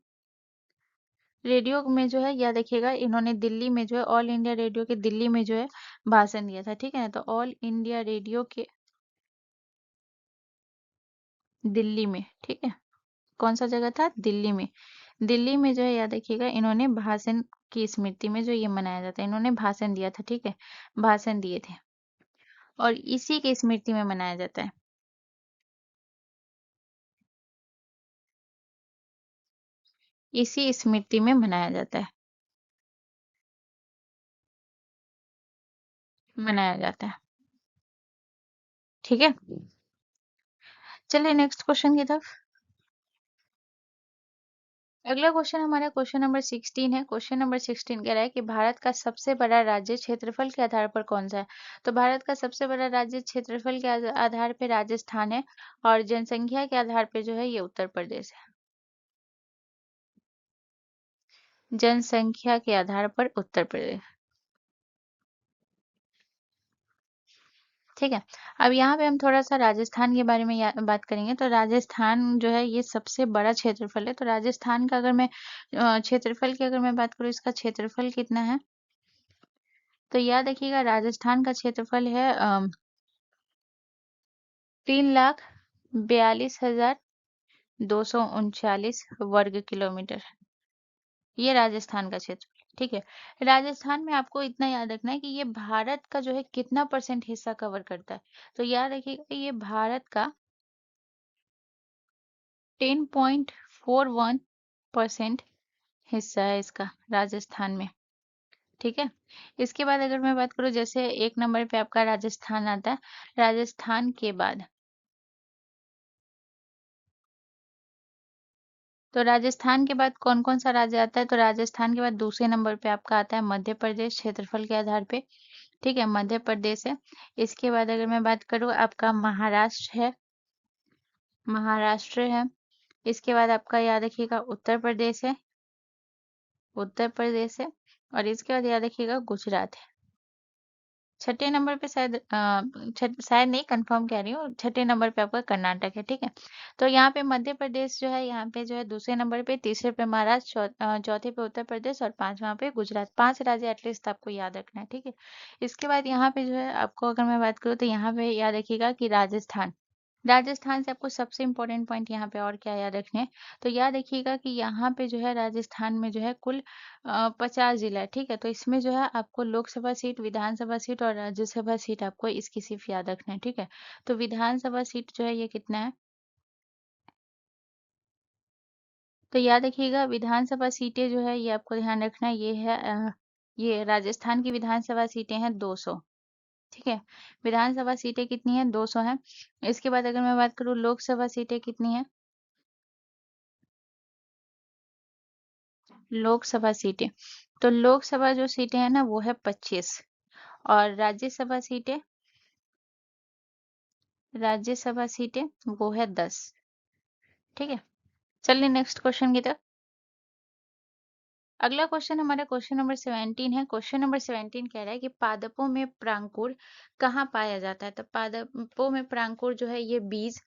radio में जो है याद रखिएगा इन्होंने दिल्ली में जो है ऑल इंडिया रेडियो के दिल्ली में जो है भाषण दिया था, ठीक है, तो ऑल इंडिया रेडियो के दिल्ली में, ठीक है, कौन सा जगह था? दिल्ली में। दिल्ली में जो है याद रखिएगा इन्होंने भाषण की स्मृति में जो ये मनाया जाता है, इन्होंने भाषण दिया था, ठीक है, भाषण दिए थे और इसी की स्मृति में मनाया जाता है। इसी स्मृति में मनाया जाता है, मनाया जाता है, ठीक है। चलिए नेक्स्ट क्वेश्चन की तरफ। अगला क्वेश्चन हमारा क्वेश्चन नंबर 16 है। क्वेश्चन नंबर 16 कह रहा है कि भारत का सबसे बड़ा राज्य क्षेत्रफल के आधार पर कौन सा है? तो भारत का सबसे बड़ा राज्य क्षेत्रफल के आधार पे राजस्थान है और जनसंख्या के आधार पे जो है ये उत्तर प्रदेश है। जनसंख्या के आधार पर उत्तर प्रदेश, ठीक है। अब यहाँ पे हम थोड़ा सा राजस्थान के बारे में बात करेंगे। तो राजस्थान जो है ये सबसे बड़ा क्षेत्रफल है। तो राजस्थान का अगर मैं क्षेत्रफल की अगर मैं बात करूँ, इसका क्षेत्रफल कितना है? तो याद रखिएगा राजस्थान का क्षेत्रफल है 3,42,239 वर्ग किलोमीटर। ये राजस्थान का क्षेत्र, ठीक है। राजस्थान में आपको इतना याद रखना है कि ये भारत का जो है कितना परसेंट हिस्सा कवर करता है। तो याद रखिएगा ये भारत का 10.41% हिस्सा है इसका राजस्थान में, ठीक है। इसके बाद अगर मैं बात करूँ, जैसे एक नंबर पे आपका राजस्थान आता है, राजस्थान के बाद, तो राजस्थान के बाद कौन कौन सा राज्य आता है? तो राजस्थान के बाद दूसरे नंबर पे आपका आता है मध्य प्रदेश क्षेत्रफल के आधार पे, ठीक है, मध्य प्रदेश है। इसके बाद अगर मैं बात करूँ आपका महाराष्ट्र है, महाराष्ट्र है। इसके बाद आपका याद रखिएगा उत्तर प्रदेश है, उत्तर प्रदेश है। और इसके बाद याद रखिएगा गुजरात है। छठे नंबर पे शायद शायद नहीं, कंफर्म कह रही हूँ, छठे नंबर पे आपका कर्नाटक है, ठीक है। तो यहाँ पे मध्य प्रदेश जो है यहाँ पे जो है दूसरे नंबर पे, तीसरे पे महाराष्ट्र, चौथे पे उत्तर प्रदेश और पांचवा पे गुजरात। 5 राज्य एटलीस्ट आपको याद रखना है, ठीक है। इसके बाद यहाँ पे जो है आपको अगर मैं बात करूँ तो यहाँ पे याद रखिएगा कि राजस्थान, राजस्थान से आपको सबसे इम्पोर्टेंट पॉइंट यहाँ पे और क्या याद रखने हैं? तो याद रखिएगा कि यहाँ पे जो है राजस्थान में जो है कुल 50 जिला है, ठीक है। तो इसमें जो है आपको लोकसभा सीट, विधानसभा सीट और राज्यसभा सीट आपको इसकी सिर्फ याद रखना है, ठीक है। तो विधानसभा सीट जो है ये कितना है? तो याद रखिएगा विधानसभा सीटें जो है ये आपको ध्यान रखना है, ये है ये राजस्थान की विधानसभा सीटें हैं 200, ठीक है। विधानसभा सीटें कितनी है? 200 है। इसके बाद अगर मैं बात करूँ लोकसभा सीटें कितनी है? लोकसभा सीटें, तो लोकसभा जो सीटें हैं ना वो है 25 और राज्यसभा सीटें, राज्यसभा सीटें वो है 10, ठीक है। चलिए नेक्स्ट क्वेश्चन की तरफ। अगला क्वेश्चन हमारा क्वेश्चन नंबर 17 है। क्वेश्चन नंबर 17 कह रहा है कि पादपों में प्रांकुर कहाँ पाया जाता है? तो पादपों में प्रांकुर जो है ये बीज,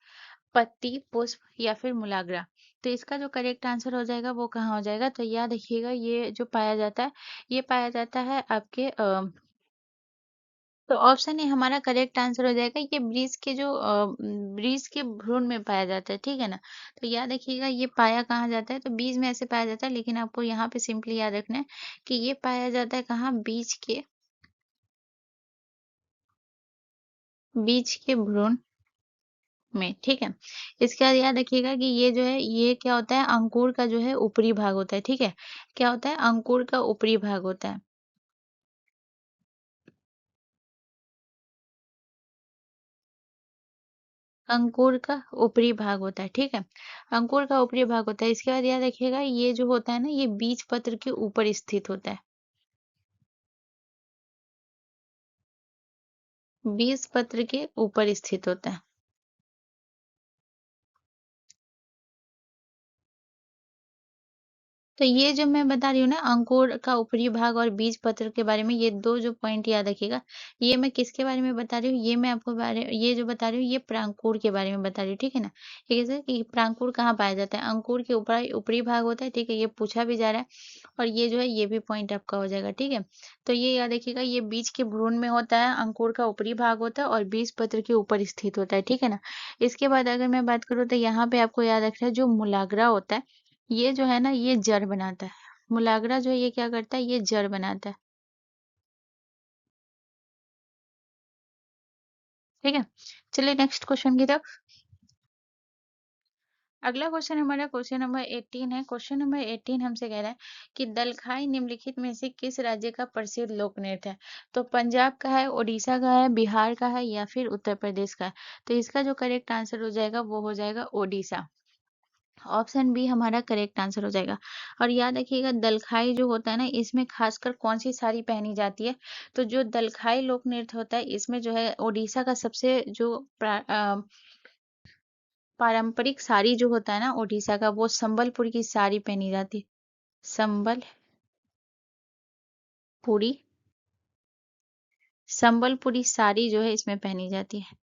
पत्ती, पुष्प या फिर मूलाग्रा। तो इसका जो करेक्ट आंसर हो जाएगा वो कहाँ हो जाएगा? तो याद रखिएगा ये जो पाया जाता है ये पाया जाता है आपके तो ऑप्शन ए हमारा करेक्ट आंसर हो जाएगा। ये ब्रीज के जो ब्रीज के भ्रूण में पाया जाता है, ठीक है ना। तो याद रखिएगा ये पाया कहाँ जाता है? तो बीज में ऐसे पाया जाता है, लेकिन आपको यहाँ पे सिंपली याद रखना है कि ये पाया जाता है कहाँ? बीज के बीज के भ्रूण में, ठीक है। इसके बाद याद रखिएगा कि ये जो है, ये क्या होता है, अंकुर का जो है ऊपरी भाग होता है, ठीक है। क्या होता है, अंकुर का ऊपरी भाग होता है। अंकुर का ऊपरी भाग होता है, ठीक है। अंकुर का ऊपरी भाग होता है। इसके बाद याद रखिएगा, ये जो होता है ना, ये बीज पत्र के ऊपर स्थित होता है। बीज पत्र के ऊपर स्थित होता है। तो ये जो मैं बता रही हूँ ना, अंकुर का ऊपरी भाग और बीज पत्र के बारे में, ये 2 जो पॉइंट याद रखिएगा। ये मैं किसके बारे में बता रही हूँ? ये मैं आपको ये जो बता रही हूँ, ये प्रांकुर के बारे में बता रही हूँ, ठीक है ना? ये कैसे कि प्रांकुर कहाँ पाया जाता है? अंकुर के ऊपर ऊपरी भाग होता है, ठीक है? ये पूछा भी जा रहा है। और ये जो है, ये भी पॉइंट आपका हो जाएगा, ठीक है? तो ये याद रखिएगा, ये बीज के भ्रूण में होता है, अंकुर का ऊपरी भाग होता है और बीज पत्र के ऊपर स्थित होता है, ठीक है ना? इसके बाद अगर मैं बात करूँ, तो यहाँ पे आपको याद रखना है, जो मूलाग्रा होता है, ये जो है ना, ये जड़ बनाता है। मूलाग्रा जो है, ये क्या करता है, ये जड़ बनाता है। ठीक है। चलिए नेक्स्ट क्वेश्चन की तरफ। अगला क्वेश्चन हमारा क्वेश्चन नंबर 18 है। क्वेश्चन नंबर 18 हमसे कह रहा है कि दलखाई निम्नलिखित में से किस राज्य का प्रसिद्ध लोक नृत्य है? तो पंजाब का है, उड़ीसा का है, बिहार का है या फिर उत्तर प्रदेश का है? तो इसका जो करेक्ट आंसर हो जाएगा, वो हो जाएगा ओडिशा। ऑप्शन बी हमारा करेक्ट आंसर हो जाएगा। और याद रखिएगा, दलखाई जो होता है ना, इसमें खासकर कौन सी साड़ी पहनी जाती है? तो जो दलखाई लोक नृत्य होता है, इसमें जो है ओडिशा का सबसे जो पारंपरिक साड़ी जो होता है ना ओडिशा का, वो संबलपुर की साड़ी पहनी जाती है। संबलपुरी संबलपुरी साड़ी जो है, इसमें पहनी जाती है।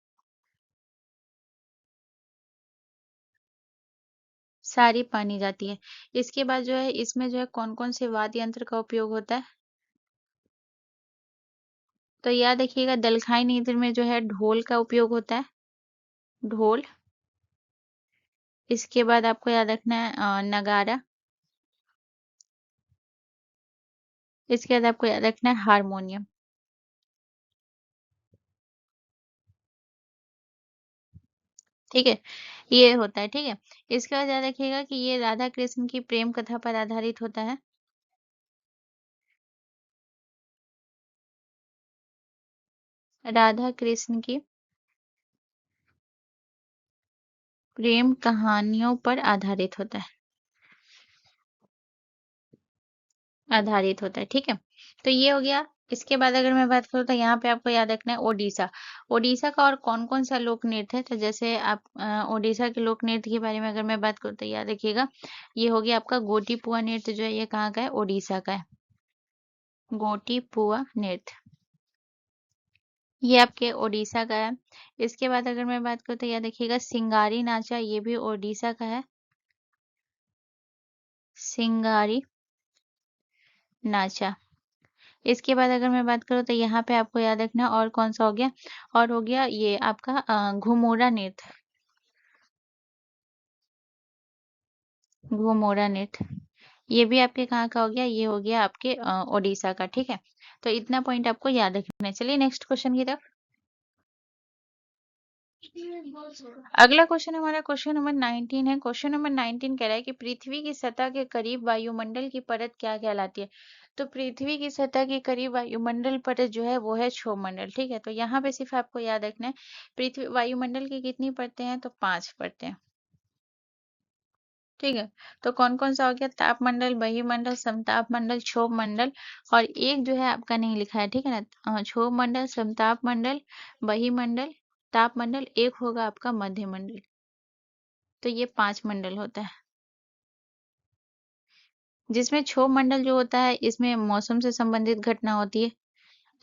साड़ी पहनी जाती है। इसके बाद जो है, इसमें जो है कौन कौन से वाद्य यंत्र का उपयोग होता है? तो याद रखिएगा, दलखाई नृत्य में जो है ढोल का उपयोग होता है। ढोल। इसके बाद आपको याद रखना है नगारा। इसके बाद आपको याद रखना है हारमोनियम। ठीक है। ये होता है, ठीक है। इसके बाद याद रखिएगा कि ये राधा कृष्ण की प्रेम कथा पर आधारित होता है। राधा कृष्ण की प्रेम कहानियों पर आधारित होता है। आधारित होता है, ठीक है। तो ये हो गया। इसके बाद अगर मैं बात करूँ, तो यहाँ पे आपको याद रखना है ओडिशा। ओडिशा का और कौन कौन सा लोक नृत्य है? तो जैसे आप ओडिशा के लोक नृत्य के बारे में अगर मैं बात करूँ, तो याद रखिएगा, ये हो गया आपका गोटी पुआ नृत्य, जो है ये कहाँ का है? ओडिशा का है। गोटी पुआ नृत्य, ये आपके ओडिशा का है। इसके बाद अगर मैं बात करूँ, तो याद रखिएगा, सिंगारी नाचा, ये भी ओडिशा का है। सिंगारी नाचा। इसके बाद अगर मैं बात करूँ, तो यहाँ पे आपको याद रखना और कौन सा हो गया, और हो गया ये आपका घुमोरा नृत्य। घुमोरा नृत्य, ये भी आपके कहाँ का हो गया? ये हो गया आपके ओडिशा का, ठीक है। तो इतना पॉइंट आपको याद रखना है। चलिए नेक्स्ट क्वेश्चन की तरफ। अगला क्वेश्चन हमारा क्वेश्चन नंबर 19 है। क्वेश्चन नंबर 19 कह रहा है कि पृथ्वी की सतह के करीब वायुमंडल की परत क्या कहलाती है? तो पृथ्वी की सतह के करीब वायुमंडल परत जो है, वो है क्षोभमंडल, ठीक है। तो यहाँ पे सिर्फ आपको याद रखना है, पृथ्वी वायुमंडल की कितनी परतें हैं? तो 5 परतें हैं, ठीक है। तो कौन कौन सा हो गया? तापमंडल, बहिमंडल, समताप मंडल, क्षोभ मंडल। और एक जो है आपका नहीं लिखा है, ठीक है ना। क्षोभ मंडल, समताप मंडल, बहिमंडल, ताप मंडल, एक होगा आपका मध्य मंडल। तो ये 5 मंडल होता है, जिसमें क्षोभ मंडल जो होता है, इसमें मौसम से संबंधित घटना होती है,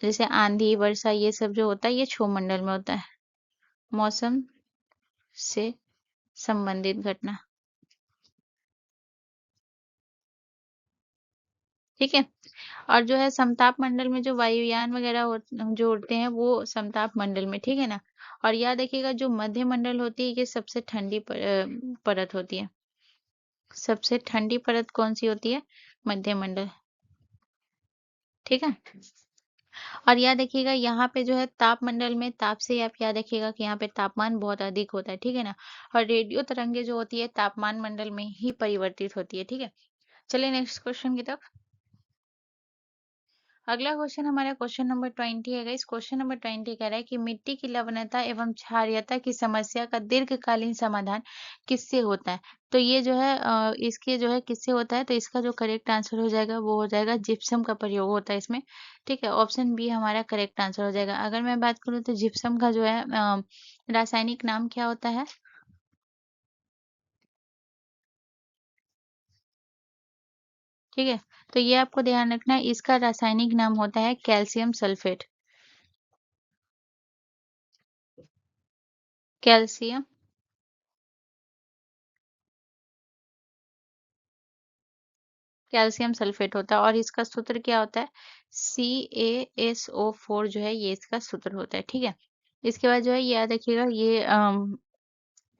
जैसे आंधी, वर्षा, ये सब जो होता है, ये क्षोभ मंडल में होता है। मौसम से संबंधित घटना, ठीक है। और जो है समताप मंडल में जो वायुयान वगैरह जो उड़ते हैं, वो समताप मंडल में, ठीक है ना। और याद रखिएगा, जो मध्य मंडल होती है, ये सबसे ठंडी परत होती है। सबसे ठंडी परत कौन सी होती है? मध्य मंडल, ठीक है। और याद रखिएगा यहाँ पे जो है तापमंडल में ताप से ही आप याद रखिएगा कि यहाँ पे तापमान बहुत अधिक होता है, ठीक है ना? और रेडियो तरंगे जो होती है तापमान मंडल में ही परिवर्तित होती है, ठीक है? चलिए नेक्स्ट क्वेश्चन की तरफ। अगला क्वेश्चन हमारा क्वेश्चन नंबर 20 है गाइस। क्वेश्चन नंबर 20 कह रहा है कि मिट्टी की लवणता एवं क्षारीयता की समस्या का दीर्घकालीन समाधान किससे होता है? तो ये जो है इसके जो है किससे होता है, तो इसका जो करेक्ट आंसर हो जाएगा वो हो जाएगा जिप्सम का प्रयोग होता है इसमें। ठीक है, ऑप्शन बी हमारा करेक्ट आंसर हो जाएगा। अगर मैं बात करूँ तो जिप्सम का जो है रासायनिक नाम क्या होता है? ठीक है, तो ये आपको ध्यान रखना है, इसका रासायनिक नाम होता है calcium sulphate. Calcium calcium sulphate होता है और इसका सूत्र क्या होता है? CaSO4 जो है ये इसका सूत्र होता है, ठीक है। इसके बाद जो है ये याद रखिएगा ये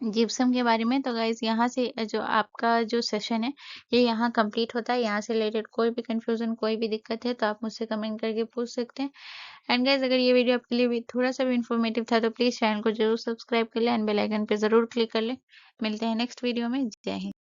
जिप्सम के बारे में। तो गाइज यहाँ से जो आपका जो सेशन है ये यहाँ कंप्लीट होता है। यहाँ से रिलेटेड कोई भी कंफ्यूजन कोई भी दिक्कत है तो आप मुझसे कमेंट करके पूछ सकते हैं। एंड गाइज अगर ये वीडियो आपके लिए भी थोड़ा सा भी इन्फॉर्मेटिव था तो प्लीज चैनल को जरूर सब्सक्राइब कर ले एंड बेल आइकन पे जरूर क्लिक कर ले। मिलते हैं नेक्स्ट वीडियो में। जय हिंद।